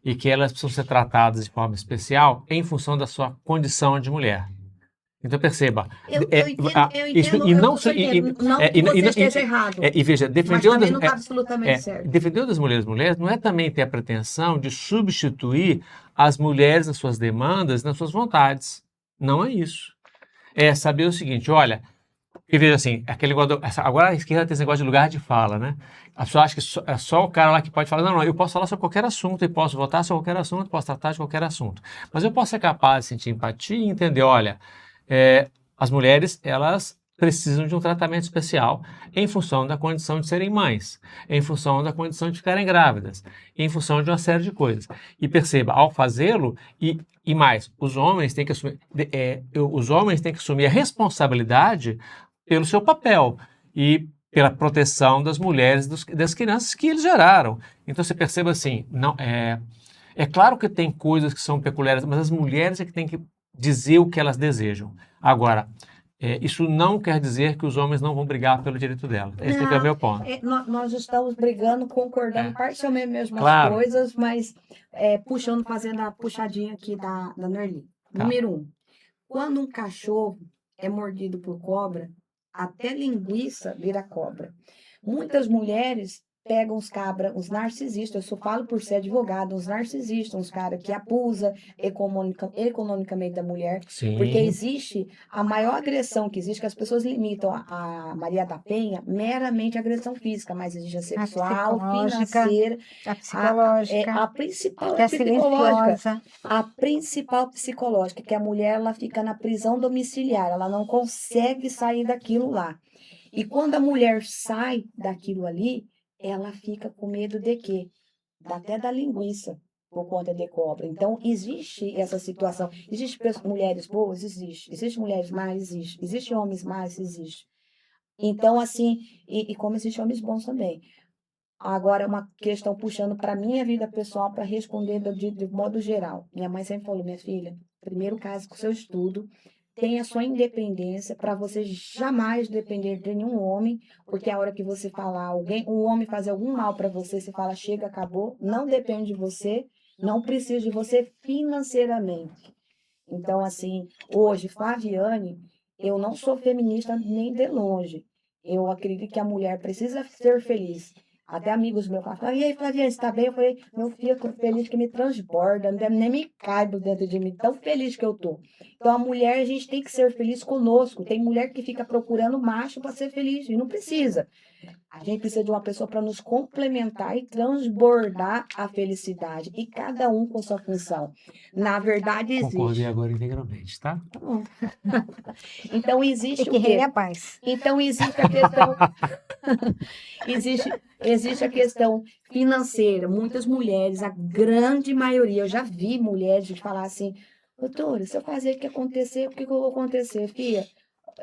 e que elas precisam ser tratadas de forma especial em função da sua condição de mulher. Então perceba, isso e não só não que você esteja errado, e veja, mas também não está absolutamente certo. defender o das mulheres não é também ter a pretensão de substituir as mulheres nas suas demandas, nas suas vontades. Não é isso. É saber o seguinte, olha, e veja assim, aquele negócio agora a esquerda tem esse negócio de lugar de fala, né? A pessoa acha que é só o cara lá que pode falar, não, eu posso falar sobre qualquer assunto e posso votar sobre qualquer assunto, posso tratar de qualquer assunto. Mas eu posso ser capaz de sentir empatia e entender, olha, as mulheres, elas precisam de um tratamento especial em função da condição de serem mães, em função da condição de ficarem grávidas, em função de uma série de coisas. E perceba, ao fazê-lo, e mais, os homens têm que assumir a responsabilidade pelo seu papel e pela proteção das mulheres, das crianças que eles geraram. Então você perceba assim, não é claro que tem coisas que são peculiares, mas as mulheres é que têm que dizer o que elas desejam. Agora, isso não quer dizer que os homens não vão brigar pelo direito dela. Esse é o meu ponto. Nós estamos brigando, concordando parcialmente mesmas Claro. coisas, mas fazendo a puxadinha aqui da Nerli. Tá. Número 1, quando um cachorro é mordido por cobra, até linguiça vira cobra. Muitas mulheres pegam os narcisistas, eu só falo por ser advogada, os narcisistas, os caras que abusam economicamente da mulher, Sim. porque existe a maior agressão que existe, que as pessoas limitam a Maria da Penha meramente a agressão física, mas existe a sexual, financeira, a psicológica, a principal que é psicológica. silenciosa. A principal psicológica, que a mulher ela fica na prisão domiciliar, ela não consegue sair daquilo lá. E quando a mulher sai daquilo ali, ela fica com medo de quê? Até da linguiça, por conta de cobra. Então, existe essa situação. Existem mulheres boas? Existe. Existem mulheres más? Existe. Existem homens más? Existe. Então, assim, e como existem homens bons também. Agora, uma questão puxando para a minha vida pessoal, para responder de modo geral. Minha mãe sempre falou, minha filha, primeiro case com seu estudo, tenha sua independência, para você jamais depender de nenhum homem, porque a hora que você falar, um homem fazer algum mal para você, você fala, chega, acabou, não depende de você, não precisa de você financeiramente. Então, assim, hoje, Flaviane, eu não sou feminista nem de longe. Eu acredito que a mulher precisa ser feliz. Até amigos meus falam, e aí, Flaviane, você tá bem? Eu falei, meu filho, eu tô feliz que me transborda, não deve nem me caiba dentro de mim, tão feliz que eu tô. Então, a mulher, a gente tem que ser feliz conosco. Tem mulher que fica procurando macho para ser feliz, e não precisa. A gente precisa de uma pessoa para nos complementar e transbordar a felicidade. E cada um com sua função. Na verdade, Concordei existe. agora integralmente, tá? Então, E existe que o reine quê? a paz. Então, existe a questão. Existe a questão financeira. Muitas mulheres, a grande maioria, eu já vi mulheres falar assim, doutora, se eu fazer o que acontecer, o que eu vou acontecer, filha?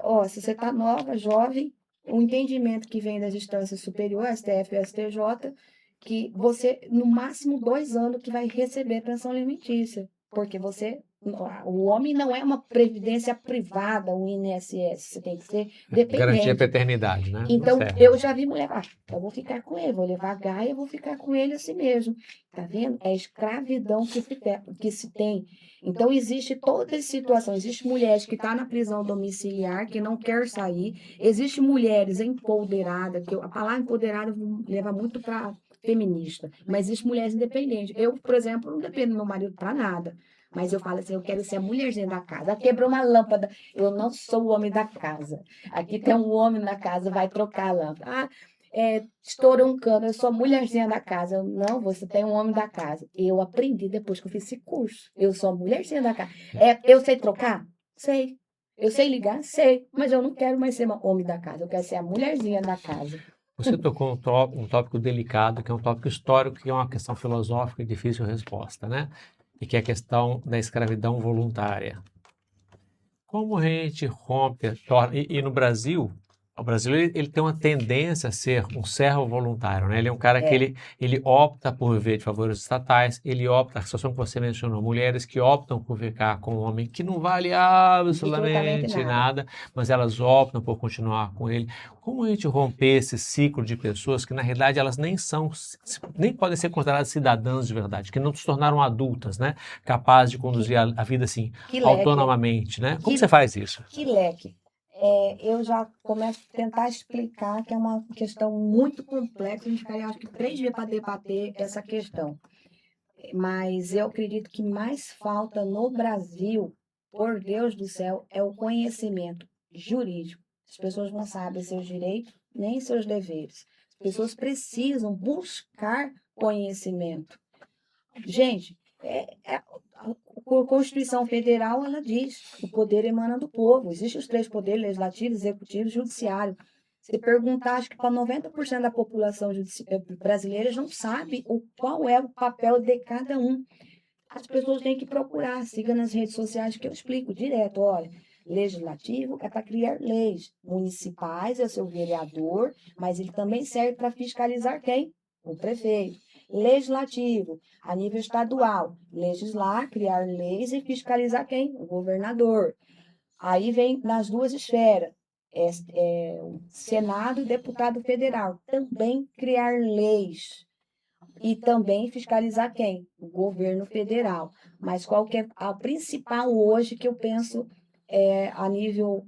Ó, se você está nova, jovem, o entendimento que vem das instâncias superiores, STF e STJ, que você, no máximo 2 anos, que vai receber pensão alimentícia. Porque o homem não é uma previdência privada, um INSS, você tem que ser Garantia a dependente. paternidade, né? Então, Certo. eu já vi mulher, eu vou ficar com ele, vou levar a Gaia, eu vou ficar com ele assim mesmo. Tá vendo? É escravidão que se tem. Então, existe todas as situações. Existem mulheres que estão na prisão domiciliar, que não quer sair. Existem mulheres empoderadas, a palavra empoderada leva muito para feminista. Mas existem mulheres independentes. Eu, por exemplo, não dependo do meu marido para nada. Mas eu falo assim, eu quero ser a mulherzinha da casa. Quebrou uma lâmpada. Eu não sou o homem da casa. Aqui tem um homem na casa, vai trocar a lâmpada. Estourou um cano, eu sou a mulherzinha da casa. Não, você tem um homem da casa. Eu aprendi depois que eu fiz esse curso. Eu sou a mulherzinha da casa. Eu sei trocar? Sei. Eu sei ligar? Sei. Mas eu não quero mais ser homem da casa. Eu quero ser a mulherzinha da casa. Você tocou um tópico delicado, que é um tópico histórico, que é uma questão filosófica e difícil resposta, né? E que é a questão da escravidão voluntária. Como a gente rompe, e no Brasil, o brasileiro ele tem uma tendência a ser um servo voluntário, né? Ele é um cara que ele opta por viver de favores estatais, ele opta, a situação que você mencionou, mulheres que optam por ficar com um homem que não vale absolutamente nada, mas elas optam por continuar com ele. Como a gente romper esse ciclo de pessoas que na realidade elas nem podem ser consideradas cidadãs de verdade, que não se tornaram adultas, né? Capazes de conduzir a vida assim, autonomamente, né? Como você faz isso? Que leque. Eu já começo a tentar explicar que é uma questão muito complexa. A gente ficaria, acho que, 3 dias para debater essa questão. Mas eu acredito que mais falta no Brasil, por Deus do céu, é o conhecimento jurídico. As pessoas não sabem seus direitos nem seus deveres. As pessoas precisam buscar conhecimento. Gente, a Constituição Federal, ela diz, o poder emana do povo. Existem os 3 poderes, legislativo, executivo e judiciário. Se perguntar, acho que para 90% da população brasileira não sabe qual é o papel de cada um. As pessoas têm que procurar, siga nas redes sociais que eu explico direto, olha, legislativo é para criar leis, municipais é o seu vereador, mas ele também serve para fiscalizar quem? O prefeito. Legislativo, a nível estadual, legislar, criar leis e fiscalizar quem? O governador. Aí vem nas 2 esferas, o Senado e deputado federal, também criar leis e também fiscalizar quem? O governo federal. Mas qual que é a principal hoje que eu penso a nível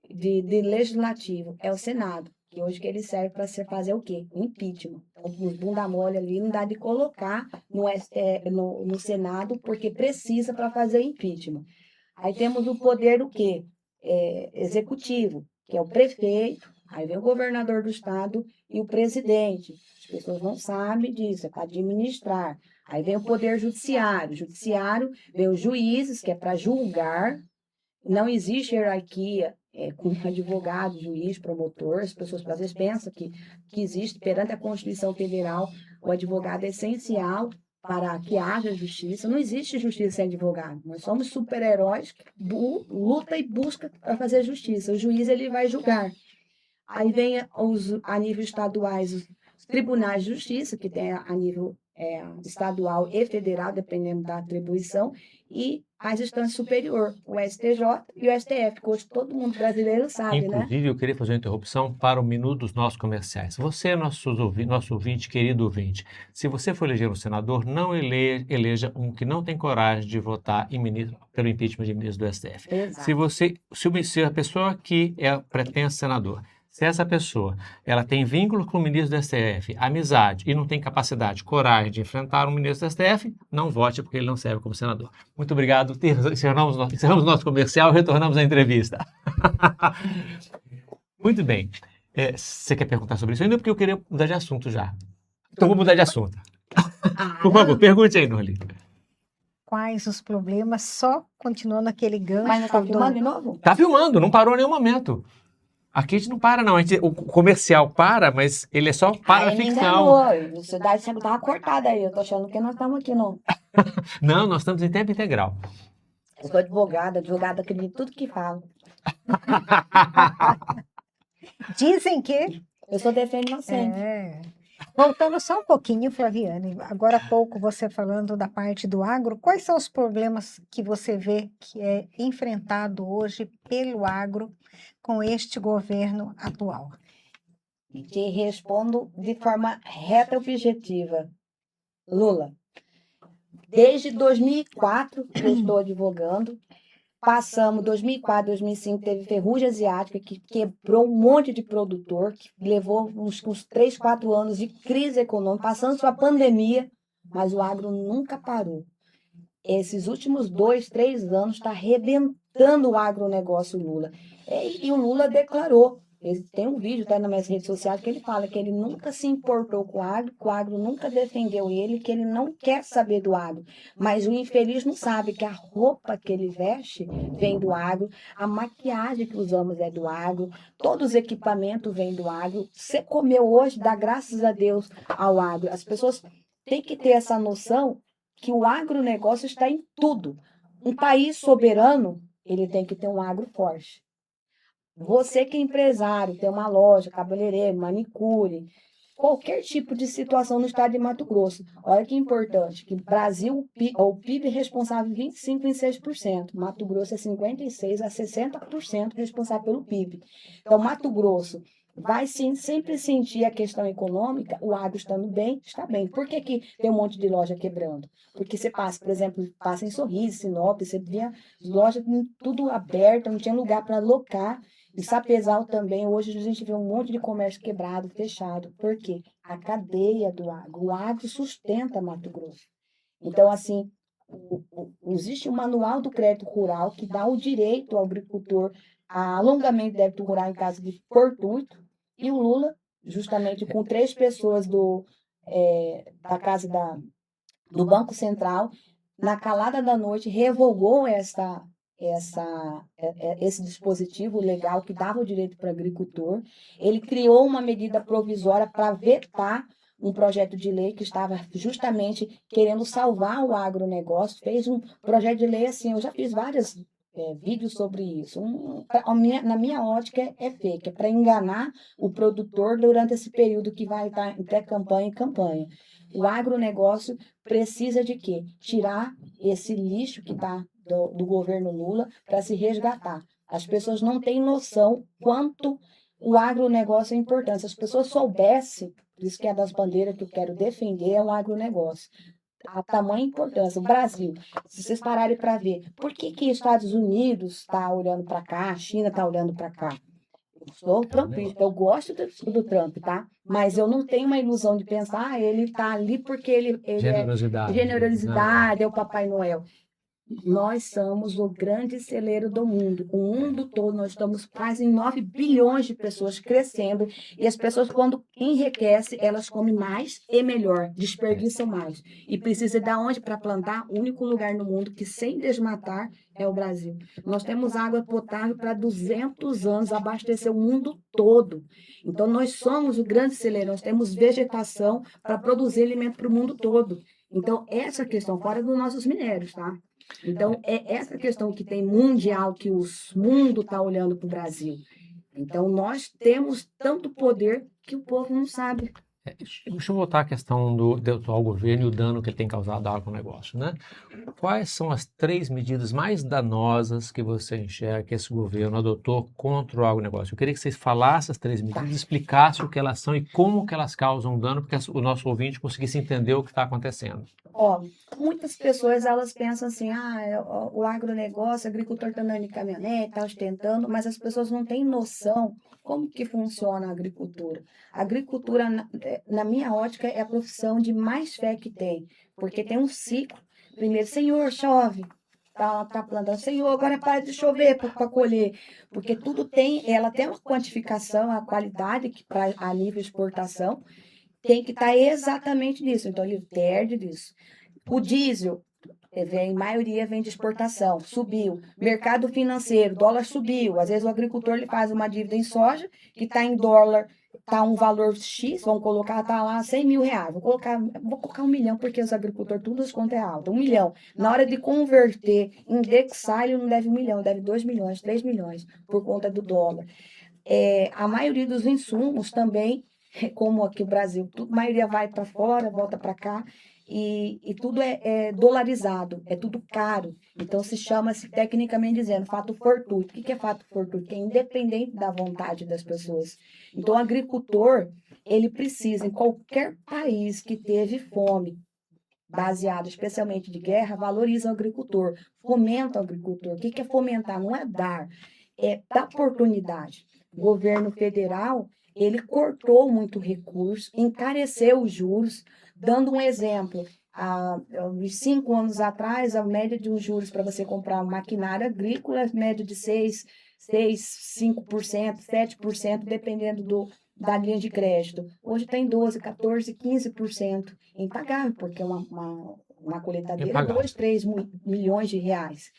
de legislativo? É o Senado, que hoje que ele serve para fazer o quê? O impeachment. Então, os bunda mole ali não dá de colocar no Senado, porque precisa para fazer o impeachment. Aí temos o poder o quê? Executivo, que é o prefeito, aí vem o governador do estado e o presidente. As pessoas não sabem disso, é para administrar. Aí vem o poder judiciário. Judiciário vem os juízes, que é para julgar. Não existe hierarquia com advogado, juiz, promotor. As pessoas às vezes pensam que existe perante a Constituição Federal, o advogado é essencial para que haja justiça. Não existe justiça sem advogado. Nós somos super-heróis que luta e busca para fazer justiça. O juiz ele vai julgar. Aí vem a nível estaduais os tribunais de justiça, que tem a nível estadual e federal, dependendo da atribuição, e as instâncias superiores, o STJ e o STF, que hoje todo mundo brasileiro sabe, né? Inclusive, eu queria fazer uma interrupção para o minuto dos nossos comerciais. Você, nosso ouvinte, querido ouvinte, se você for eleger um senador, não eleja um que não tem coragem de votar pelo impeachment de ministro do STF. Exato. Se a pessoa que é pretenso senador, se essa pessoa ela tem vínculo com o ministro do STF, amizade e não tem capacidade, coragem de enfrentar um ministro do STF, não vote porque ele não serve como senador. Muito obrigado. Encerramos nosso comercial e retornamos à entrevista. Muito bem. Você quer perguntar sobre isso ainda? Porque eu queria mudar de assunto já. Então vou mudar de assunto. Por favor, pergunte aí, Norli. Quais os problemas? Só continuando aquele gancho. Mas não está filmando de novo? Tá filmando, não parou em nenhum momento. Aqui a gente não para, não. O comercial para, mas ele é só para a Aí me ficção. enganou. Você dá sempre tava cortada aí. Eu tô achando que nós estamos aqui, não. Não, nós estamos em tempo integral. Eu sou advogada acredita em tudo que falo. Dizem que... Eu sou defende inocente. Voltando só um pouquinho, Flaviane, agora há pouco você falando da parte do agro, quais são os problemas que você vê que é enfrentado hoje pelo agro com este governo atual? Te respondo de forma reta e objetiva. Lula, desde 2004 que eu estou advogando, passamos 2004, 2005, teve ferrugem asiática que quebrou um monte de produtor, que levou uns 3, 4 anos de crise econômica, passando sua pandemia, mas o agro nunca parou. Esses últimos 2, 3 anos está arrebentando o agronegócio Lula. E o Lula declarou, tem um vídeo até nas minhas redes sociais que ele fala que ele nunca se importou com o agro nunca defendeu ele, que ele não quer saber do agro. Mas o infeliz não sabe que a roupa que ele veste vem do agro, a maquiagem que usamos é do agro, todos os equipamentos vêm do agro. Você comeu hoje, dá graças a Deus ao agro. As pessoas têm que ter essa noção que o agronegócio está em tudo. Um país soberano, ele tem que ter um agro forte. Você que é empresário, tem uma loja, cabeleireiro, manicure, qualquer tipo de situação no estado de Mato Grosso. Olha que importante, que o Brasil, o PIB é responsável 25% a 26%. Mato Grosso é 56% a 60% responsável pelo PIB. Então, Mato Grosso vai sim, sempre sentir a questão econômica, o agro estando bem, está bem. Por que tem um monte de loja quebrando? Porque você passa, por exemplo, passa em Sorriso, Sinop, você via lojas tudo aberto, não tinha lugar para alocar. Em Sapezal também, hoje a gente vê um monte de comércio quebrado, fechado. Por quê? A cadeia do agro. O agro sustenta Mato Grosso. Então, assim, existe um manual do crédito rural que dá o direito ao agricultor a alongamento do débito rural em caso de fortuito. E o Lula, justamente com 3 pessoas da casa do Banco Central, na calada da noite, revogou esse dispositivo legal que dava o direito para o agricultor. Ele criou uma medida provisória para vetar um projeto de lei que estava justamente querendo salvar o agronegócio. Fez um projeto de lei assim, eu já fiz vários vídeos sobre isso. Na minha ótica é fake, é para enganar o produtor durante esse período que vai estar entre campanha e campanha. O agronegócio precisa de quê? Tirar esse lixo que está do governo Lula para se resgatar. As pessoas não têm noção quanto o agronegócio é importante. Se as pessoas soubessem, por isso que é das bandeiras que eu quero defender, é o agronegócio. A tamanha importância. O Brasil, se vocês pararem para ver, por que os Estados Unidos está olhando para cá, a China está olhando para cá? Eu sou trumpista, eu gosto do Trump, tá? Mas eu não tenho uma ilusão de pensar, ele está ali porque ele Generosidade. generosidade, é o Papai Noel. Nós somos o grande celeiro do mundo. O mundo todo, nós estamos quase em 9 bilhões de pessoas crescendo. E as pessoas, quando enriquecem, elas comem mais e melhor, desperdiçam mais. E precisa de onde para plantar? O único lugar no mundo que, sem desmatar, é o Brasil. Nós temos água potável para 200 anos, abastecer o mundo todo. Então, nós somos o grande celeiro. Nós temos vegetação para produzir alimento para o mundo todo. Então, essa questão, fora dos nossos minérios, tá? Então, é essa questão que tem mundial, que o mundo está olhando para o Brasil. Então, nós temos tanto poder que o povo não sabe. Deixa eu voltar à questão do atual governo e o dano que ele tem causado ao agronegócio, né? Quais são as 3 medidas mais danosas que você enxerga que esse governo adotou contra o agronegócio? Eu queria que vocês falassem as 3 medidas, explicassem o que elas são e como que elas causam dano, para que o nosso ouvinte conseguisse entender o que está acontecendo. Ó, muitas pessoas elas pensam assim, o agronegócio, o agricultor está andando de caminhonete, está ostentando, mas as pessoas não têm noção como que funciona a agricultura. A agricultura, na minha ótica, é a profissão de mais fé que tem, porque tem um ciclo. Primeiro, Senhor, chove. Tá plantando, Senhor, agora para de chover para colher, porque tudo tem, ela tem uma quantificação, a qualidade que para a nível de exportação tem que estar exatamente nisso. Então ele perde disso. O diesel, vem, maioria vem de exportação, subiu. Mercado financeiro, dólar subiu. Às vezes o agricultor ele faz uma dívida em soja, que está em dólar, está um valor X, vamos colocar, está lá 100 mil reais. Vou colocar 1 milhão, porque os agricultores, tudo as contas é alta. 1 milhão. Na hora de converter, indexar, ele não deve 1 milhão, deve 2 milhões, 3 milhões, por conta do dólar. A maioria dos insumos também, como aqui o Brasil, a maioria vai para fora, volta para cá, e tudo é dolarizado, é tudo caro. Então, se chama-se, tecnicamente dizendo, fato fortuito. O que é fato fortuito? Que é independente da vontade das pessoas. Então, o agricultor, ele precisa, em qualquer país que teve fome, baseado especialmente de guerra, valoriza o agricultor, fomenta o agricultor. O que é fomentar? Não é dar, é dar oportunidade. O governo federal, ele cortou muito recurso, encareceu os juros, dando um exemplo. Há uns 5 anos atrás, a média de uns juros para você comprar um maquinário agrícola é média de 5%, 7%, dependendo da linha de crédito. Hoje está em 12%, 14%, 15%. Impagável, porque uma colheitadeira é Impagável. 2, 3 milhões de reais.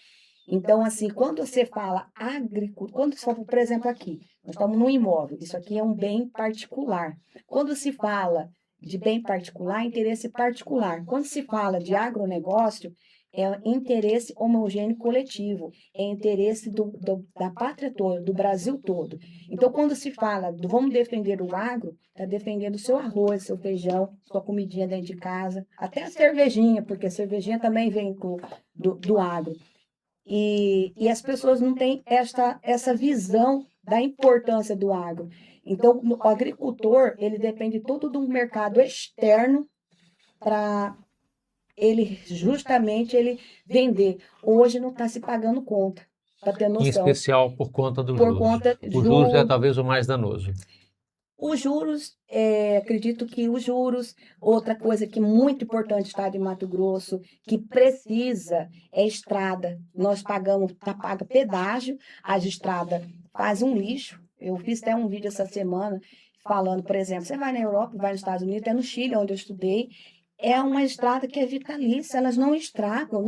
Então, assim, quando você fala agricultura, quando se fala, por exemplo, aqui, nós estamos num imóvel, isso aqui é um bem particular. Quando se fala de bem particular, interesse particular. Quando se fala de agronegócio, é interesse homogêneo coletivo, é interesse da pátria toda, do Brasil todo. Então, quando se fala do vamos defender o agro, está defendendo o seu arroz, seu feijão, sua comidinha dentro de casa, até a cervejinha, porque a cervejinha também vem do agro. E as pessoas não têm essa visão da importância do agro. Então, o agricultor, ele depende todo do mercado externo para ele vender. Hoje não está se pagando conta, para ter Em noção. especial por conta dos Por juros. conta Os juros é talvez o mais danoso. Os juros, acredito que os juros, outra coisa que é muito importante no estado de Mato Grosso, que precisa, é estrada. Nós pagamos, paga pedágio, as estradas faz um lixo. Eu fiz até um vídeo essa semana falando, por exemplo, você vai na Europa, vai nos Estados Unidos, até no Chile, onde eu estudei, é uma estrada que é vitalícia, elas não estragam,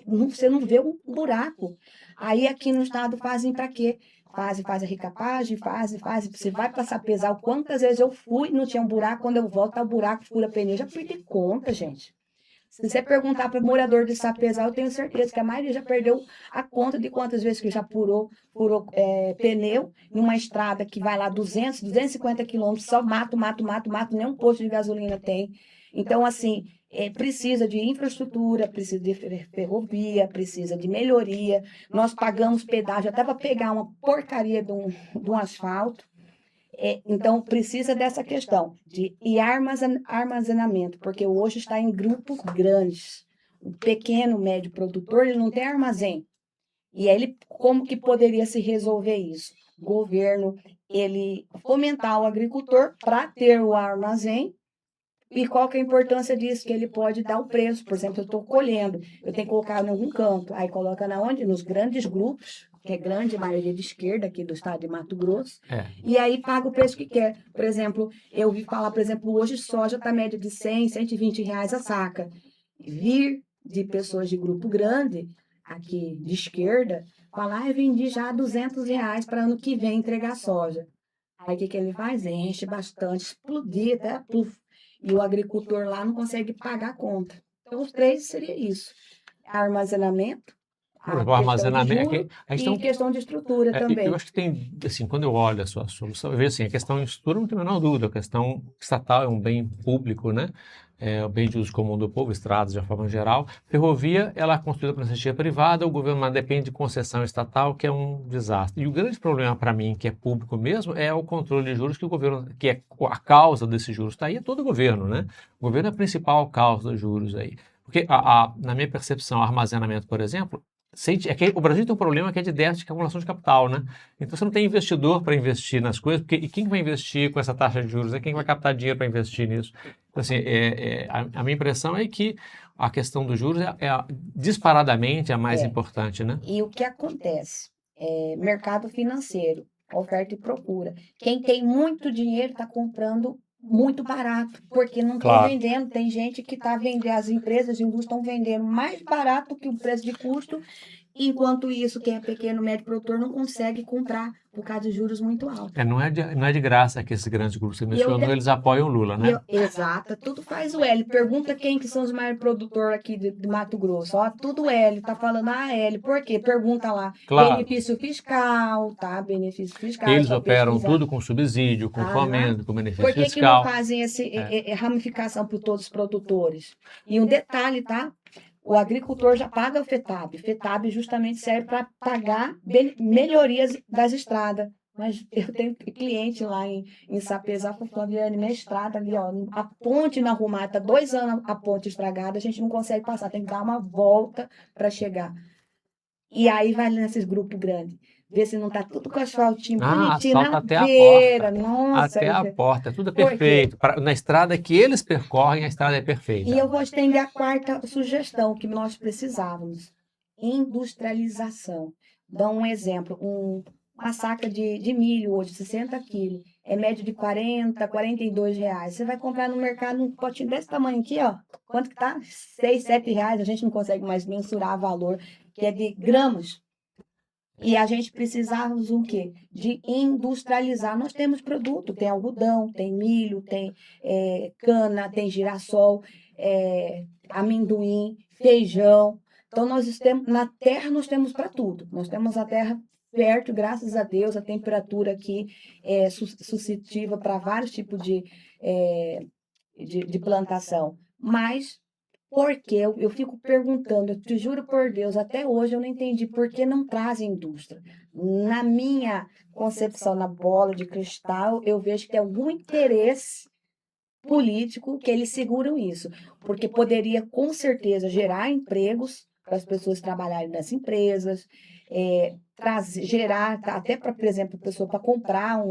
você não vê um buraco. Aí aqui no estado fazem para quê? Faz a recapagem, faz. Você vai passar a pesar o quantas vezes eu fui, não tinha um buraco, quando eu volto, tá o buraco, fura pneu. Já perdi conta, gente. Se você perguntar para o morador de Sapezal, eu tenho certeza que a maioria já perdeu a conta de quantas vezes que já furou pneu numa estrada que vai lá 250 quilômetros, só mato, nem um posto de gasolina tem. Então, assim, precisa de infraestrutura, precisa de ferrovia, precisa de melhoria. Nós pagamos pedágio até para pegar uma porcaria de um asfalto. Então, precisa dessa questão de armazenamento, porque hoje está em grupos grandes. O pequeno, médio produtor, ele não tem armazém. E aí, como que poderia se resolver isso? O governo, ele fomentar o agricultor para ter o armazém. E qual que é a importância disso? Que ele pode dar o preço. Por exemplo, eu estou colhendo, eu tenho que colocar em algum canto. Aí coloca na onde? Nos grandes grupos, que é grande maioria de esquerda aqui do estado de Mato Grosso. E aí paga o preço que quer. Por exemplo, eu ouvi falar, por exemplo, hoje soja está média de 100, 120 reais a saca. Vir de pessoas de grupo grande, aqui de esquerda, falar, eu vendi já 200 reais para ano que vem entregar soja. Aí o que ele faz? Enche bastante, explodir, até pluf. E o agricultor lá não consegue pagar a conta. Então, os 3 seria isso: armazenamento, Por exemplo, o questão de armazenamento. juros A e gente questão de estrutura também. eu acho que tem, assim, quando eu olho a sua solução, eu vejo assim, a questão de estrutura não tem a menor dúvida, a questão estatal é um bem público, né? É um bem de uso comum do povo, estradas de uma forma geral. Ferrovia, ela é construída por iniciativa privada, o governo mas depende de concessão estatal, que é um desastre. E o grande problema para mim, que é público mesmo, é o controle de juros que o governo, que é a causa desses juros, está aí, é todo o governo, né? O governo é a principal causa dos juros aí. Porque, na minha percepção, armazenamento, por exemplo, é que o Brasil tem um problema que é de déficit de acumulação de capital, né? Então você não tem investidor para investir nas coisas, porque e quem vai investir com essa taxa de juros? É quem vai captar dinheiro para investir nisso? Então, assim, a minha impressão é que a questão dos juros disparadamente a mais É. importante, né? E o que acontece? Mercado financeiro, oferta e procura. Quem tem muito dinheiro está comprando muito barato, porque não estão Claro. vendendo. Tem gente que está vendendo, as empresas, as indústrias estão vendendo mais barato que o preço de custo, enquanto isso, quem é pequeno, médio produtor não consegue comprar por causa de juros muito altos. Não é de graça que esses grandes grupos que você mencionou, eles apoiam o Lula, né? Exato, tudo faz o L. Pergunta quem que são os maiores produtores aqui de Mato Grosso. Ó, tudo L, tá falando L. Por quê? Pergunta lá. Claro. Benefício fiscal, tá? Benefício fiscal. Eles só operam pesquisar. tudo com subsídio, com fomento, com benefício Por que que fiscal. não fazem ramificação para todos os produtores? E um detalhe, tá? O agricultor já paga o FETAB. FETAB justamente serve para pagar melhorias das estradas. Mas eu tenho cliente lá em Sapezal, Flaviane, minha estrada ali, ó, a ponte não arrumada, tá 2 anos a ponte estragada, a gente não consegue passar, tem que dar uma volta para chegar. E aí vai nesses grupos grandes, ver se não tá tudo com asfaltinho bonitinho asfalta na até a beira, porta. nossa. Até a porta, tudo é Por quê? perfeito. Na estrada que eles percorrem, a estrada é perfeita. E eu vou estender a quarta sugestão que nós precisávamos: industrialização. Dá um exemplo, uma saca de milho hoje, 60 quilos, é médio de 40, 42 reais. Você vai comprar no mercado um potinho desse tamanho aqui, ó. Quanto que tá? 6, 7 reais. A gente não consegue mais mensurar o valor, que é de gramas. E a gente precisava o quê? De industrializar. Nós temos produto, tem algodão, tem milho, tem cana, tem girassol, amendoim, feijão. Então, na terra nós temos para tudo. Nós temos a terra perto, graças a Deus, a temperatura aqui é suscetível para vários tipos de plantação. Mas, por que? Eu fico perguntando, eu te juro por Deus, até hoje eu não entendi por que não trazem indústria. Na minha concepção, na bola de cristal, eu vejo que tem algum interesse político que eles seguram isso. Porque poderia, com certeza, gerar empregos para as pessoas trabalharem nas empresas, gerar, até para, por exemplo, a pessoa para comprar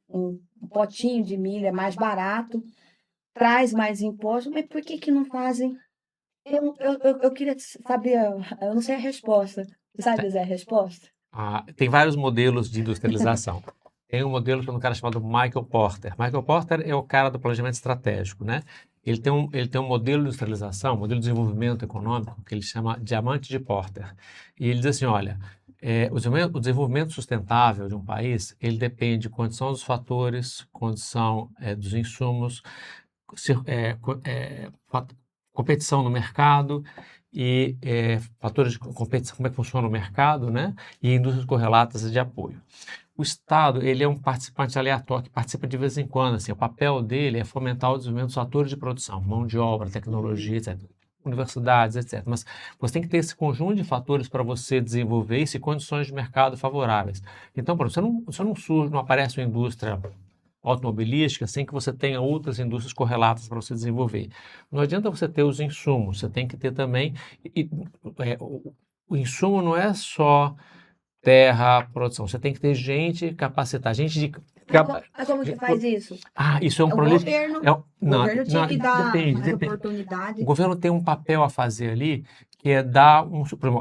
um potinho de milho é mais barato, traz mais impostos, mas por que não fazem? Eu queria saber, eu não sei a resposta. Você sabe dizer a resposta? Tem vários modelos de industrialização. Tem um modelo de um cara chamado Michael Porter. Michael Porter é o cara do planejamento estratégico, né? Ele tem um modelo de industrialização, um modelo de desenvolvimento econômico, que ele chama Diamante de Porter. E ele diz assim, olha, o desenvolvimento sustentável de um país, ele depende de condição dos fatores, condição dos insumos, competição no mercado e fatores de competição, como é que funciona o mercado, né? E indústrias correlatas de apoio. O Estado, ele é um participante aleatório, que participa de vez em quando, assim, o papel dele é fomentar o desenvolvimento dos fatores de produção, mão de obra, tecnologia, etc., universidades, etc. Mas você tem que ter esse conjunto de fatores para você desenvolver isso e condições de mercado favoráveis. Então, por exemplo, não aparece uma indústria automobilística sem que você tenha outras indústrias correlatas para você desenvolver. Não adianta você ter os insumos, você tem que ter também... o insumo não é só terra, produção. Você tem que ter gente capacitada, gente de... Mas como que faz isso? Isso é um problema... O governo tinha que dar mais oportunidade. O governo tem um papel a fazer ali, que é dar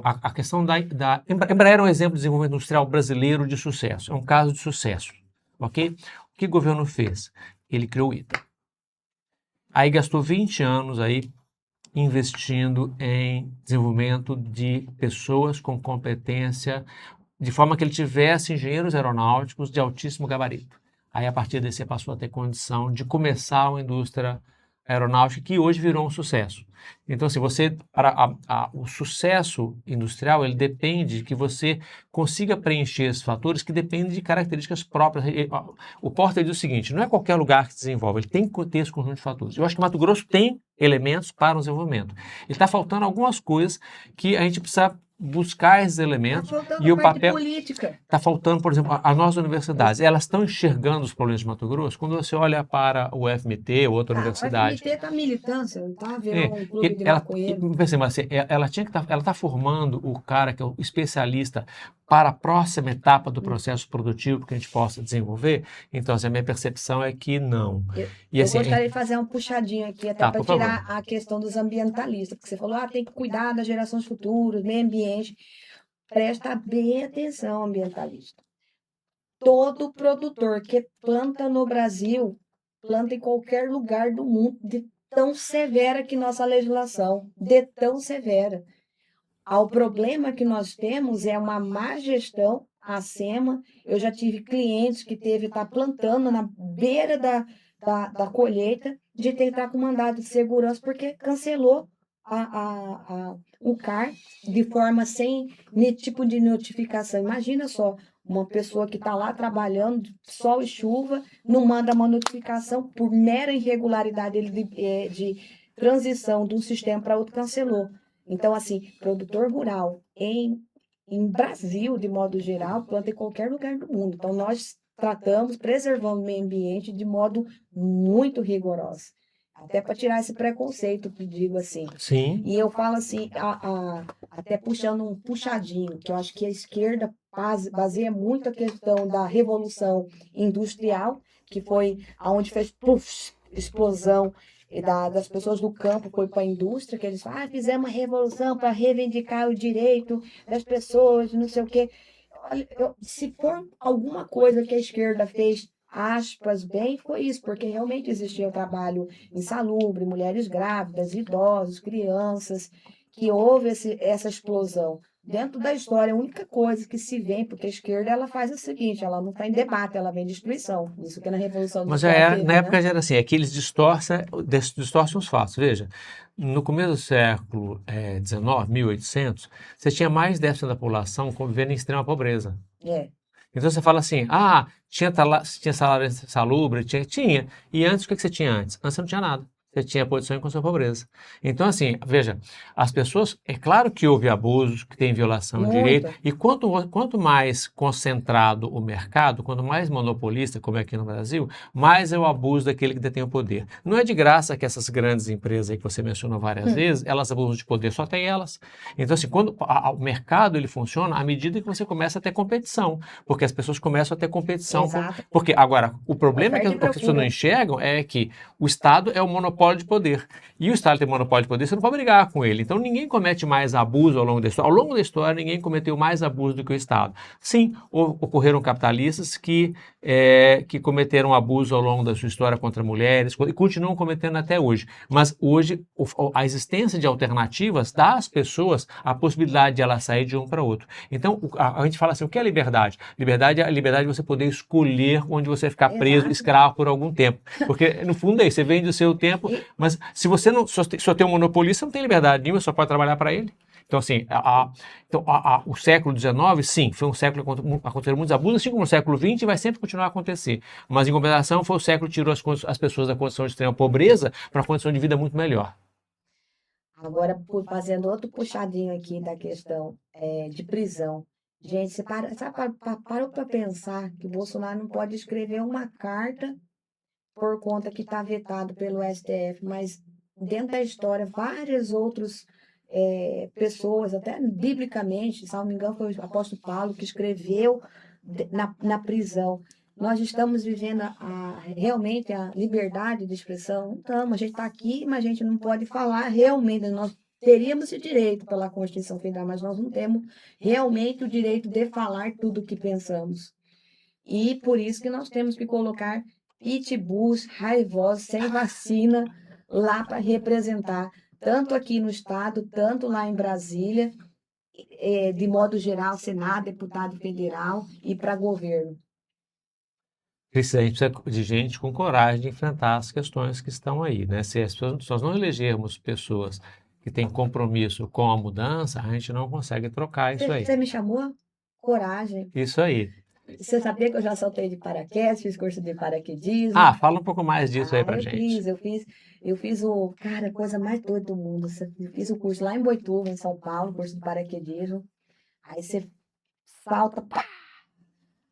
a questão da... Embraer é um exemplo de desenvolvimento industrial brasileiro de sucesso. É um caso de sucesso, ok? O que o governo fez? Ele criou o ITA. Aí gastou 20 anos aí investindo em desenvolvimento de pessoas com competência, de forma que ele tivesse engenheiros aeronáuticos de altíssimo gabarito. Aí, a partir desse, você passou a ter condição de começar uma indústria aeronáutica, que hoje virou um sucesso. Então, assim, o sucesso industrial, ele depende de que você consiga preencher esses fatores que dependem de características próprias. O Porter diz o seguinte, não é qualquer lugar que se desenvolve, ele tem que ter esse conjunto de fatores. Eu acho que Mato Grosso tem elementos para o desenvolvimento. E está faltando algumas coisas que a gente precisa buscar esses elementos faltando e o parte papel política. está faltando, por exemplo, as nossas universidades, elas estão enxergando os problemas de Mato Grosso. Quando você olha para o FMT ou outra O universidade, FMT tá militância, tá é, virando um clube de maconheiro. ela tinha que ela está formando o cara que é o especialista para a próxima etapa do processo produtivo que a gente possa desenvolver. Então, assim, a minha percepção é que não. E Eu assim, gostaria de fazer um puxadinho aqui, até tá, para por favor. tirar a questão dos ambientalistas, porque você falou, tem que cuidar das gerações futuras, meio ambiente. Presta bem atenção, ambientalista. Todo produtor que planta no Brasil, planta em qualquer lugar do mundo, de tão severa que nossa legislação, de tão severa. O problema que nós temos é uma má gestão, a SEMA. Eu já tive clientes que teve estar plantando na beira da colheita, de ter que estar com mandado de segurança, porque cancelou o CAR de forma sem nenhum tipo de notificação. Imagina só, uma pessoa que está lá trabalhando, sol e chuva, não manda uma notificação por mera irregularidade de transição de um sistema para outro, cancelou. Então, assim, produtor rural em Brasil, de modo geral, planta em qualquer lugar do mundo. Então, nós tratamos, preservando o meio ambiente de modo muito rigoroso. Até para tirar esse preconceito, que digo assim. Sim. E eu falo assim, até puxando um puxadinho, que eu acho que a esquerda baseia muito a questão da revolução industrial, que foi aonde fez explosão das pessoas do campo, foi para a indústria, que eles falam, fizemos uma revolução para reivindicar o direito das pessoas, não sei o quê. Olha, se for alguma coisa que a esquerda fez, aspas, bem, foi isso, porque realmente existia o trabalho insalubre, mulheres grávidas, idosos, crianças, que houve essa explosão. Dentro da história, a única coisa que se vê, porque a esquerda ela faz o seguinte, ela não está em debate, ela vem destruição. Isso que na Revolução Mas já Industrial era, teve, na né? época já era assim, é que eles distorcem os fatos. Veja, no começo do século XIX, 1800, você tinha mais de 10% da população convivendo em extrema pobreza. É. Então você fala assim, tinha salário insalubre, tinha. E antes, o que você tinha antes? Antes você não tinha nada. Você tinha posição em condição de pobreza. Então, assim, veja, as pessoas, é claro que houve abusos, que tem violação de direito, Muito. e quanto mais concentrado o mercado, quanto mais monopolista, como é aqui no Brasil, mais é o abuso daquele que detém o poder. Não é de graça que essas grandes empresas aí que você mencionou várias vezes, elas abusam de poder, só tem elas. Então, assim, quando o mercado ele funciona à medida que você começa a ter competição, porque as pessoas começam a ter competição. Exato. Porque, agora, o problema que Oferta e as pessoas não procura. enxergam é que o Estado é o monopólio de poder. E o Estado tem monopólio de poder, você não pode brigar com ele. Então ninguém comete mais abuso ao longo da história. Ao longo da história, ninguém cometeu mais abuso do que o Estado. Sim, ocorreram capitalistas que cometeram abuso ao longo da sua história contra mulheres e continuam cometendo até hoje. Mas hoje, a existência de alternativas dá às pessoas a possibilidade de elas sair de um para outro. Então, a gente fala assim, o que é liberdade? Liberdade é a liberdade de você poder escolher onde você ficar preso, Exato. escravo por algum tempo. Porque, no fundo, é isso, você vende o seu tempo, mas se você não só tem um monopolista, não tem liberdade nenhuma, só pode trabalhar para ele. Então, assim, o século XIX, sim, foi um século que aconteceram muitos abusos, assim como no século XX vai sempre continuar a acontecer. Mas, em compensação, foi o século que tirou as pessoas da condição de extrema pobreza para uma condição de vida muito melhor. Agora, fazendo outro puxadinho aqui da questão de prisão. Gente, você parou para pensar que o Bolsonaro não pode escrever uma carta por conta que está vetado pelo STF, mas dentro da história, várias outras pessoas, até biblicamente, se não me engano, foi o apóstolo Paulo que escreveu na prisão. Nós estamos vivendo realmente a liberdade de expressão? Não estamos, a gente está aqui, mas a gente não pode falar realmente. Nós teríamos esse direito pela Constituição Federal, mas nós não temos realmente o direito de falar tudo o que pensamos. E por isso que nós temos que colocar pitbulls raivosos, sem vacina, lá para representar, tanto aqui no Estado, tanto lá em Brasília, de modo geral, Senado, deputado federal e para governo. A gente precisa de gente com coragem de enfrentar as questões que estão aí, né? Se nós não elegermos pessoas que têm compromisso com a mudança, a gente não consegue trocar isso aí. Você me chamou? Coragem. Isso aí. Você sabia que eu já saltei de paraquedas, fiz curso de paraquedismo? Ah, fala um pouco mais disso aí pra eu gente. fiz o, cara, a coisa mais doida do mundo. Eu fiz o curso lá em Boituva, em São Paulo, curso de paraquedismo. Aí você salta, pá!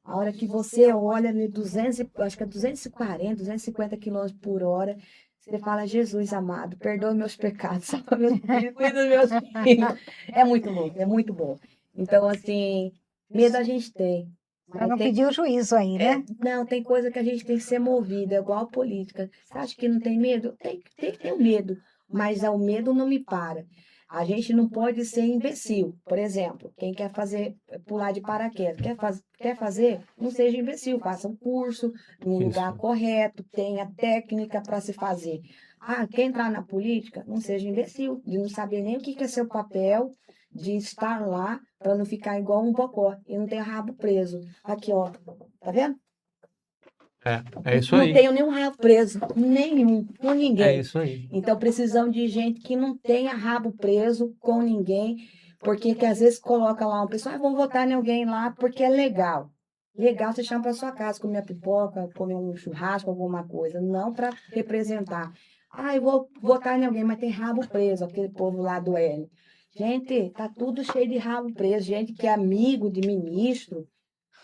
A hora que você olha, acho que é 240, 250 quilômetros por hora, você fala, Jesus amado, perdoa meus pecados, salva meus filhos, cuida dos meus filhos. É muito louco, é muito bom. Então, assim, medo a gente tem. Para Mas não tem pedir o juízo aí, né? não, tem coisa que a gente tem que ser movida, é igual a política. Você acha que não tem medo? Tem que ter medo, mas o medo não me para. A gente não pode ser imbecil. Por exemplo, quem quer fazer, pular de paraquedas, quer fazer, não seja imbecil, faça um curso no lugar Isso. correto, tenha técnica para se fazer. Ah, quer entrar na política? Não seja imbecil, de não saber nem o que é seu papel, de estar lá para não ficar igual um bocó e não ter rabo preso. Aqui, ó. Tá vendo? É isso Não aí. tenho nenhum rabo preso. Nenhum. Com É ninguém. isso aí. Então precisamos de gente que não tenha rabo preso com ninguém. Porque que às vezes coloca lá um pessoal, vamos votar em alguém lá porque é legal. Legal, você chama para sua casa, comer a pipoca, comer um churrasco, alguma coisa. Não para representar. Ah, eu vou votar em alguém, mas tem rabo preso, aquele povo lá do L. Gente, tá tudo cheio de rabo preso. Gente que é amigo de ministro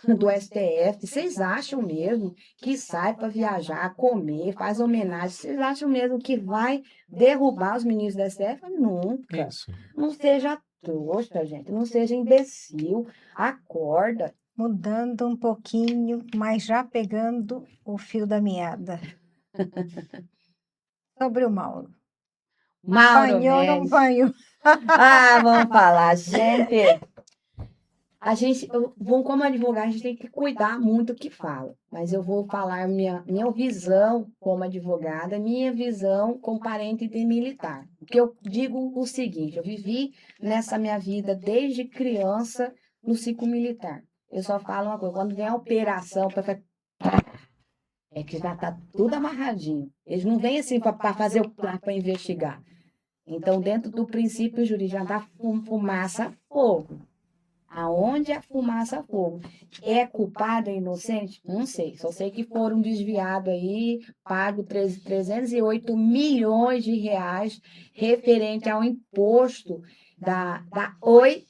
do STF, vocês acham mesmo que sai para viajar, comer, faz homenagem? Vocês acham mesmo que vai derrubar os ministros do STF? Nunca. Isso. Não seja trouxa, gente. Não seja imbecil. Acorda. Mudando um pouquinho, mas já pegando o fio da meada. Sobre o Mauro. Mauro Apanhou ou não Mendes. apanhou? Ah, vamos falar, gente. Como advogado, a gente tem que cuidar muito do que fala. Mas eu vou falar minha visão como advogada, minha visão como parente de militar. Porque eu digo o seguinte, eu vivi nessa minha vida desde criança no ciclo militar. Eu só falo uma coisa, quando vem a operação, é que já está tudo amarradinho. Eles não vêm assim para fazer o plano para investigar. Então, dentro do princípio jurídico, já dá fumaça, fogo. Aonde a fumaça fogo? É culpado, é inocente? Não sei. Só sei que foram desviados aí, pago 308 milhões de reais referente ao imposto da Oi,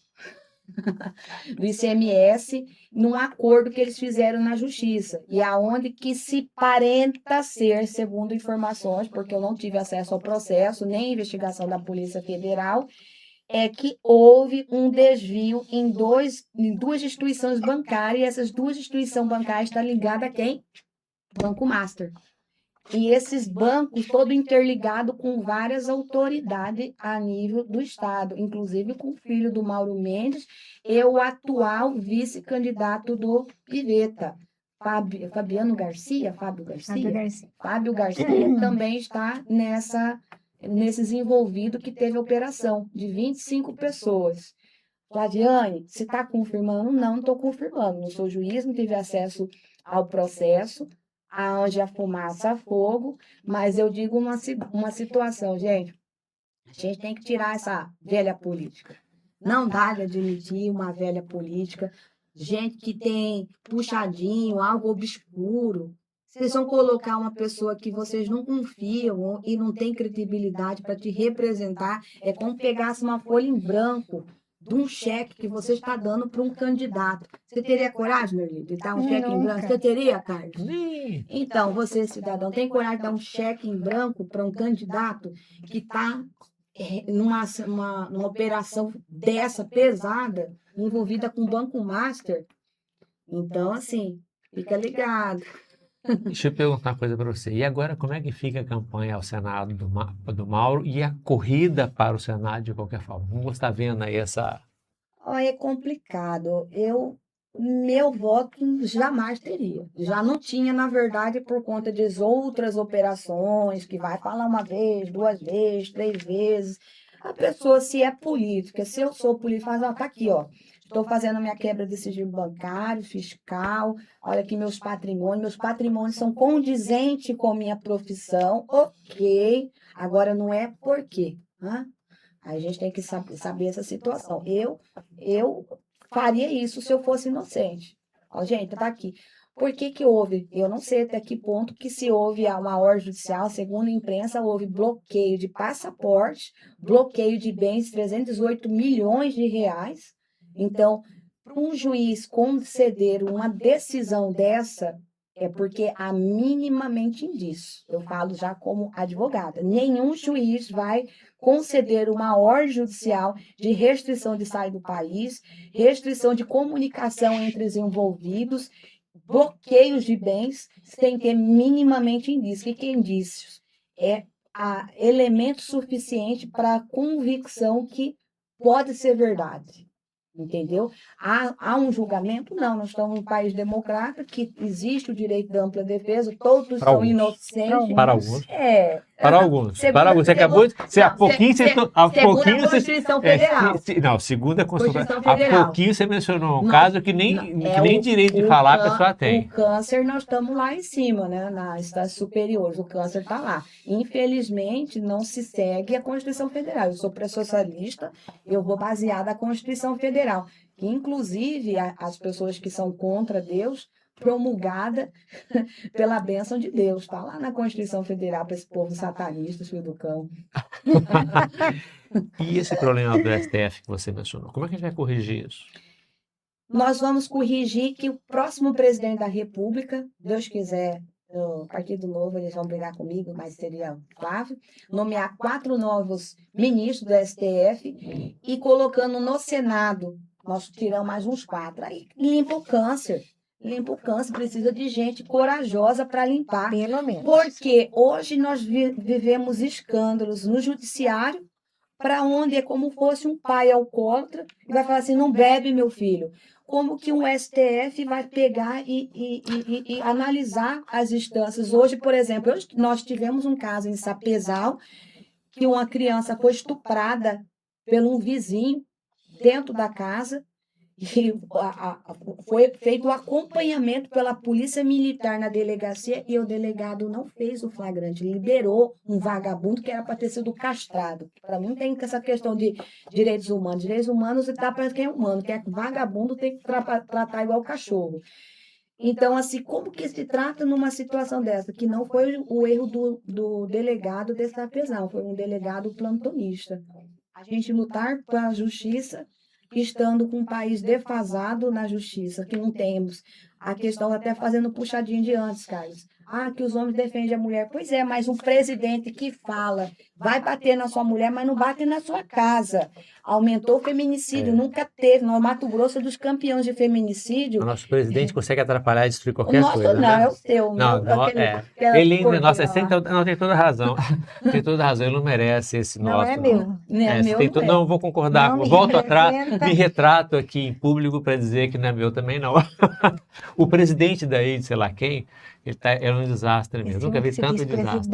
do ICMS, num acordo que eles fizeram na justiça. E aonde que se parenta ser, segundo informações, porque eu não tive acesso ao processo, nem investigação da Polícia Federal, é que houve um desvio em duas instituições bancárias, e essas duas instituições bancárias estão ligadas a quem? Banco Master. E esses bancos, todo interligado com várias autoridades a nível do Estado, inclusive com o filho do Mauro Mendes e o atual vice-candidato do Piveta, Fábio Garcia. Fábio Garcia. Fábio Garcia também está nesses envolvidos que teve a operação de 25 pessoas. Flaviane, você está confirmando? Não estou confirmando. Não sou juiz, não tive acesso ao processo, aonde a fumaça, a fogo, mas eu digo uma situação, gente. A gente tem que tirar essa velha política. Não dá de admitir uma velha política. Gente que tem puxadinho, algo obscuro. Vocês vão colocar uma pessoa que vocês não confiam e não tem credibilidade para te representar. É como pegasse uma folha em branco de um cheque que você está dando para um candidato. Você teria coragem, Merli, de dar um cheque em branco? Nunca. Você teria, Carlos? Ih, Então, você, cidadão, tem coragem de dar um cheque em branco para um candidato que está numa operação dessa pesada, envolvida com Banco Master? Então, assim, fica ligado. Deixa eu perguntar uma coisa para você. E agora, como é que fica a campanha ao Senado do Mauro e a corrida para o Senado de qualquer forma? Como você está vendo aí essa. É complicado. Meu voto jamais teria. Já não tinha, na verdade, por conta de outras operações, que vai falar uma vez, duas vezes, três vezes. A pessoa, se é política, se eu sou política, faz, ó, tá aqui, ó. estou fazendo a minha quebra de sigilo bancário, fiscal, olha aqui meus patrimônios são condizentes com minha profissão, ok, agora não é por quê, né? A gente tem que saber essa situação. Eu faria isso se eu fosse inocente. Ó, gente, tá aqui. Por que que houve? Eu não sei até que ponto que se houve uma ordem judicial, segundo a imprensa, houve bloqueio de passaporte, bloqueio de bens, 318 milhões de reais. Então, para um juiz conceder uma decisão dessa, é porque há minimamente indício. Eu falo já como advogada. Nenhum juiz vai conceder uma ordem judicial de restrição de sair do país, restrição de comunicação entre os envolvidos, bloqueios de bens, sem ter minimamente indício. O que é indícios? É elemento suficiente para a convicção que pode ser verdade. Entendeu? Há um julgamento? Não, nós estamos num país democrata que existe o direito da ampla defesa, todos são inocentes. Para alguns. Para alguns. Você acabou de... Há pouquinho Constituição Federal. Não, segundo a Constituição Federal. Há pouquinho você mencionou um caso que nem direito de falar a pessoa tem. O câncer, nós estamos lá em cima, né? Nas instâncias superiores, o câncer está lá. Infelizmente, não se segue a Constituição Federal. Eu sou pré-socialista, eu vou baseada na Constituição Federal, que inclusive as pessoas que são contra Deus, promulgada pela bênção de Deus, está lá na Constituição Federal para esse povo satanista, filho do cão. E esse problema do STF que você mencionou, como é que a gente vai corrigir isso? Nós vamos corrigir que o próximo presidente da República, Deus quiser, no Partido Novo, eles vão brigar comigo, mas seria Flávio, nomear 4 novos ministros do STF e colocando no Senado, nós tiramos mais uns 4, aí limpa o câncer. Limpa o câncer, precisa de gente corajosa para limpar. Pelo menos. Porque hoje nós vivemos escândalos no judiciário, para onde é como fosse um pai alcoólatra e vai falar assim, não bebe, meu filho. Como que um STF vai pegar e analisar as instâncias? Hoje, por exemplo, nós tivemos um caso em Sapezal, que uma criança foi estuprada por um vizinho dentro da casa, e foi feito o acompanhamento pela polícia militar na delegacia e o delegado não fez o flagrante, liberou um vagabundo que era para ter sido castrado. Para mim tem essa questão de direitos humanos. Direitos humanos dá para quem é humano, quem é vagabundo tem que tratar igual cachorro. Então, assim, como que se trata numa situação dessa? Que não foi o erro do delegado desse Sapezal, foi um delegado plantonista. A gente lutar para a justiça, estando com um país defasado na justiça, que não temos. A questão até fazendo puxadinho de antes, Carlos. Que os homens defendem a mulher. Pois é, mas um presidente que fala, vai bater na sua mulher, mas não bate na sua casa. Aumentou o feminicídio, nunca teve. No Mato Grosso, dos campeões de feminicídio. O nosso presidente consegue atrapalhar e destruir qualquer coisa. Não, né? é o seu. Ele, nossa, não, tem toda a razão. Tem toda a razão, ele não merece esse Não nosso. é meu. Não, vou concordar. Não me Volto atrás, representa. me retrato aqui em público para dizer que não é meu também, não. O presidente daí, de sei lá quem, é um desastre mesmo. Nunca vi tanto desastre.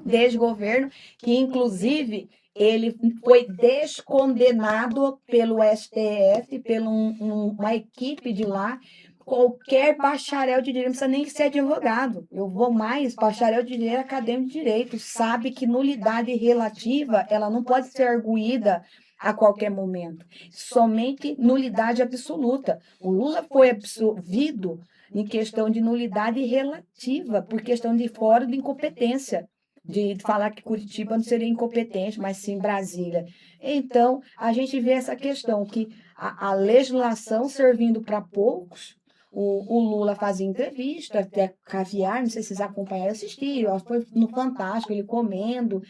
Desgoverno, que inclusive ele foi descondenado pelo STF, pela uma equipe de lá. Qualquer bacharel de direito, não precisa nem ser advogado. Eu vou mais, bacharel de direito, acadêmico de direito, sabe que nulidade relativa, ela não pode ser arguída a qualquer momento. Somente nulidade absoluta. O Lula foi absolvido em questão de nulidade relativa, por questão de foro de incompetência, de falar que Curitiba não seria incompetente, mas sim Brasília. Então, a gente vê essa questão, que a legislação servindo para poucos. O Lula fazia entrevista, até caviar, não sei se vocês acompanharam, assistiram, foi no Fantástico, ele comendo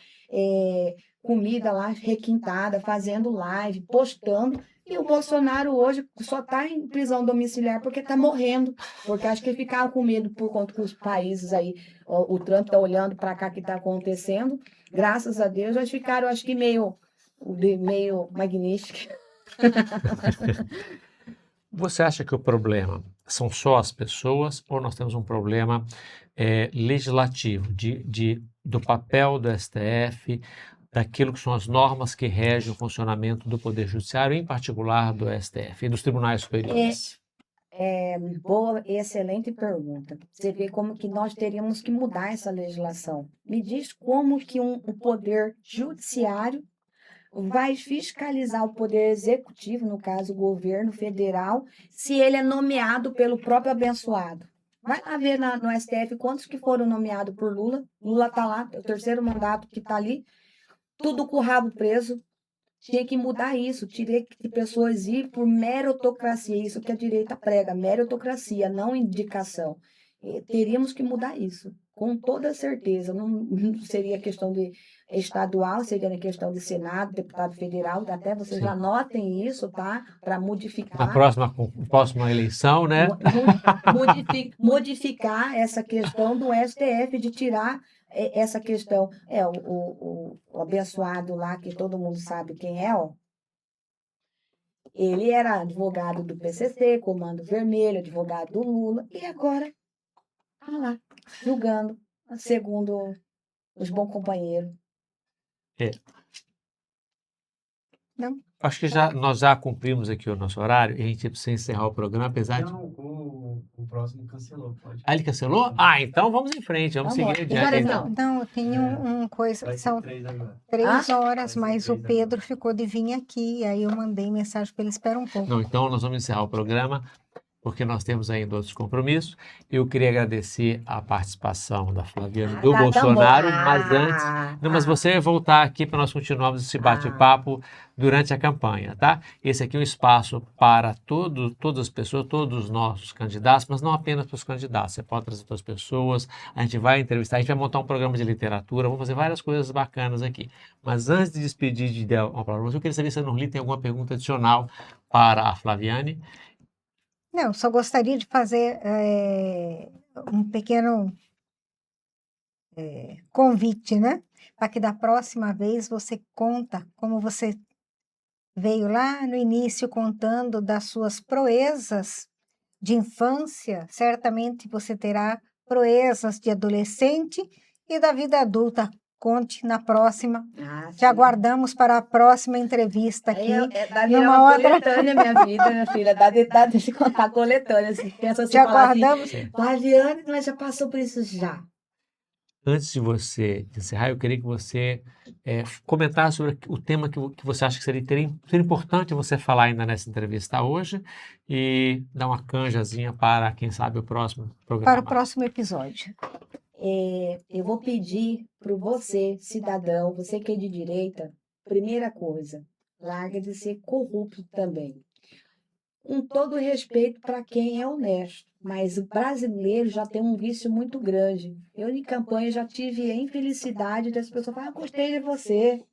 comida lá requintada, fazendo live, postando. E o Bolsonaro hoje só está em prisão domiciliar porque está morrendo, porque acho que ele ficava com medo por conta que os países aí, o Trump está olhando para cá que está acontecendo. Graças a Deus, eles ficaram, acho que meio magníficos. Você acha que o problema são só as pessoas ou nós temos um problema legislativo do papel do STF, daquilo que são as normas que regem o funcionamento do Poder Judiciário, em particular do STF e dos tribunais superiores? Boa, excelente pergunta. Você vê como que nós teríamos que mudar essa legislação. Me diz como que o Poder Judiciário vai fiscalizar o Poder Executivo, no caso o governo federal, se ele é nomeado pelo próprio abençoado. Vai lá ver no STF quantos que foram nomeados por Lula. Lula está lá, é o terceiro mandato que está ali, tudo com o rabo preso. Tinha que mudar isso, teria que pessoas ir por meritocracia, isso que a direita prega, meritocracia, não indicação. Teríamos que mudar isso, com toda certeza. Não seria questão de estadual, seria questão de Senado, deputado federal, até vocês Sim. já anotem isso, tá? Para modificar. Na próxima eleição, né? Modificar essa questão do STF, de tirar essa questão. O abençoado lá, que todo mundo sabe quem é, ó. Ele era advogado do PCC, Comando Vermelho, advogado do Lula, e agora tá lá, julgando, segundo os bons companheiros. Acho que nós já cumprimos aqui o nosso horário e a gente precisa encerrar o programa, apesar de... Não, o próximo cancelou, pode. Ah, ele cancelou? Ah, então vamos em frente, vamos Vamos seguir lá. adiante. Agora Então. Não, tem um coisa, Vai ser são 3 agora. 3 horas, Vai mas ser o 3 agora. Pedro ficou de vir aqui, aí eu mandei mensagem para ele, espera um pouco. Não, então nós vamos encerrar o programa, porque nós temos ainda outros compromissos. Eu queria agradecer a participação da Flaviane do Bolsonaro, mas antes... Não, mas você vai voltar aqui para nós continuarmos esse bate-papo durante a campanha, tá? Esse aqui é um espaço para todas as pessoas, todos os nossos candidatos, mas não apenas para os candidatos. Você pode trazer outras pessoas, a gente vai entrevistar, a gente vai montar um programa de literatura, vamos fazer várias coisas bacanas aqui. Mas antes de despedir de dar uma palavra, eu queria saber se a Norli tem alguma pergunta adicional para a Flaviane. Não, só gostaria de fazer um pequeno convite, né? Para que da próxima vez você conta, como você veio lá no início contando das suas proezas de infância, certamente você terá proezas de adolescente e da vida adulta. Conte na próxima. Te aguardamos para a próxima entrevista aqui. Numa outra coletânea, minha vida, minha filha. Dá de contar coletânea. Você pensa assim, Te aguardamos. Assim, Flaviane, mas já passou por isso já. Antes de você encerrar, eu queria que você comentasse sobre o tema que você acha que seria importante você falar ainda nessa entrevista hoje e dar uma canjazinha para, quem sabe, o próximo programa. Para o próximo episódio. Eu vou pedir para você, cidadão, você que é de direita, primeira coisa, larga de ser corrupto também. Com todo respeito para quem é honesto, mas o brasileiro já tem um vício muito grande. Eu, em campanha, já tive a infelicidade das pessoas falarem, gostei de você.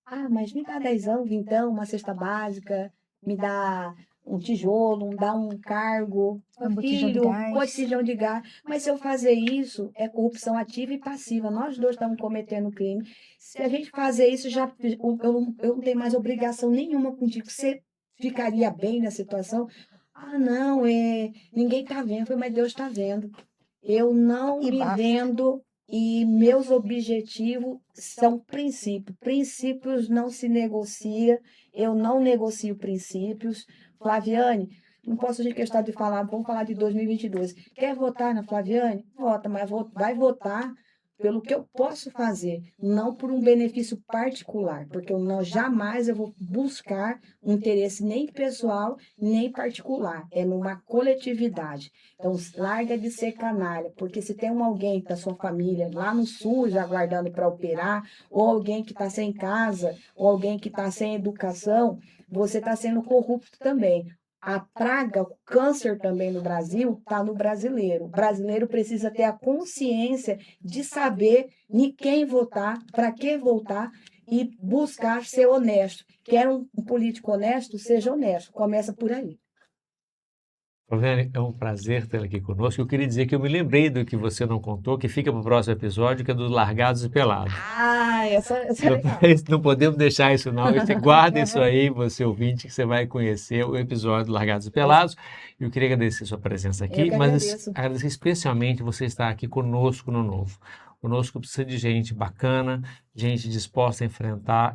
Ah, mas me dá 10, 20, uma cesta básica, me dá um tijolo, me dá um cargo, Um botijão de gás. botijão de gás. Mas se eu fazer isso, é corrupção ativa e passiva. Nós dois estamos cometendo crime. Se a gente fazer isso, eu não tenho mais obrigação nenhuma contigo. Você ficaria bem na situação? Ah, não, ninguém está vendo. Eu falei, mas Deus está vendo. Eu não E me basta. vendo e meus objetivos são princípios. Princípios não se negocia. Eu não negocio princípios. Flaviane, não posso a gente questão de falar, vamos falar de 2022. Quer votar na Flaviane? Vota, mas vai votar pelo que eu posso fazer, não por um benefício particular, porque jamais eu vou buscar um interesse nem pessoal, nem particular, é numa coletividade. Então, larga de ser canalha, porque se tem alguém da sua família lá no sul já aguardando para operar, ou alguém que está sem casa, ou alguém que está sem educação, você está sendo corrupto também. A praga, o câncer também no Brasil, está no brasileiro. O brasileiro precisa ter a consciência de saber em quem votar, para que votar e buscar ser honesto. Quer um político honesto? Seja honesto. Começa por aí. Flaviane, é um prazer tê-la aqui conosco. Eu queria dizer que eu me lembrei do que você não contou, que fica para o próximo episódio, que é dos Largados e Pelados. Ah, essa é legal. Não podemos deixar isso não. Guarda isso aí, você ouvinte, que você vai conhecer o episódio Largados e Pelados. Eu queria agradecer a sua presença aqui, Eu que mas agradeço. agradecer especialmente você estar aqui conosco no Novo. O Novo precisa de gente bacana, gente disposta a enfrentar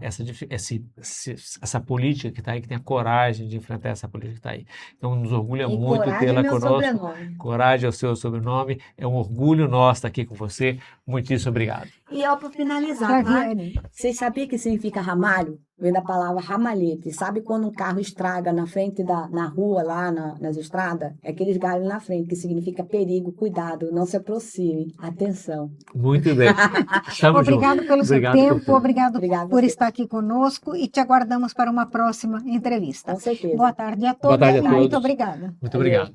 essa política que está aí, que tenha coragem de enfrentar essa política que está aí. Então, nos orgulha E muito coragem tê-la é meu conosco. sobrenome. Coragem é o seu sobrenome. É um orgulho nosso estar aqui com você. Muitíssimo obrigado. E ó, para finalizar, tá? Flaviane, Vocês sabiam que significa ramalho? Vem da palavra ramalhete. Sabe quando um carro estraga na frente na rua, lá nas estradas? É aqueles galhos na frente, que significa perigo, cuidado, não se aproxime. Atenção. Muito bem. Estamos obrigado juntos. pelo seu Obrigado por tempo, tudo. obrigado Obrigada a por você. estar aqui conosco e te aguardamos para uma próxima entrevista. Com certeza. Boa tarde a Boa todos tarde a e muito todos. obrigada. Muito Valeu. obrigado.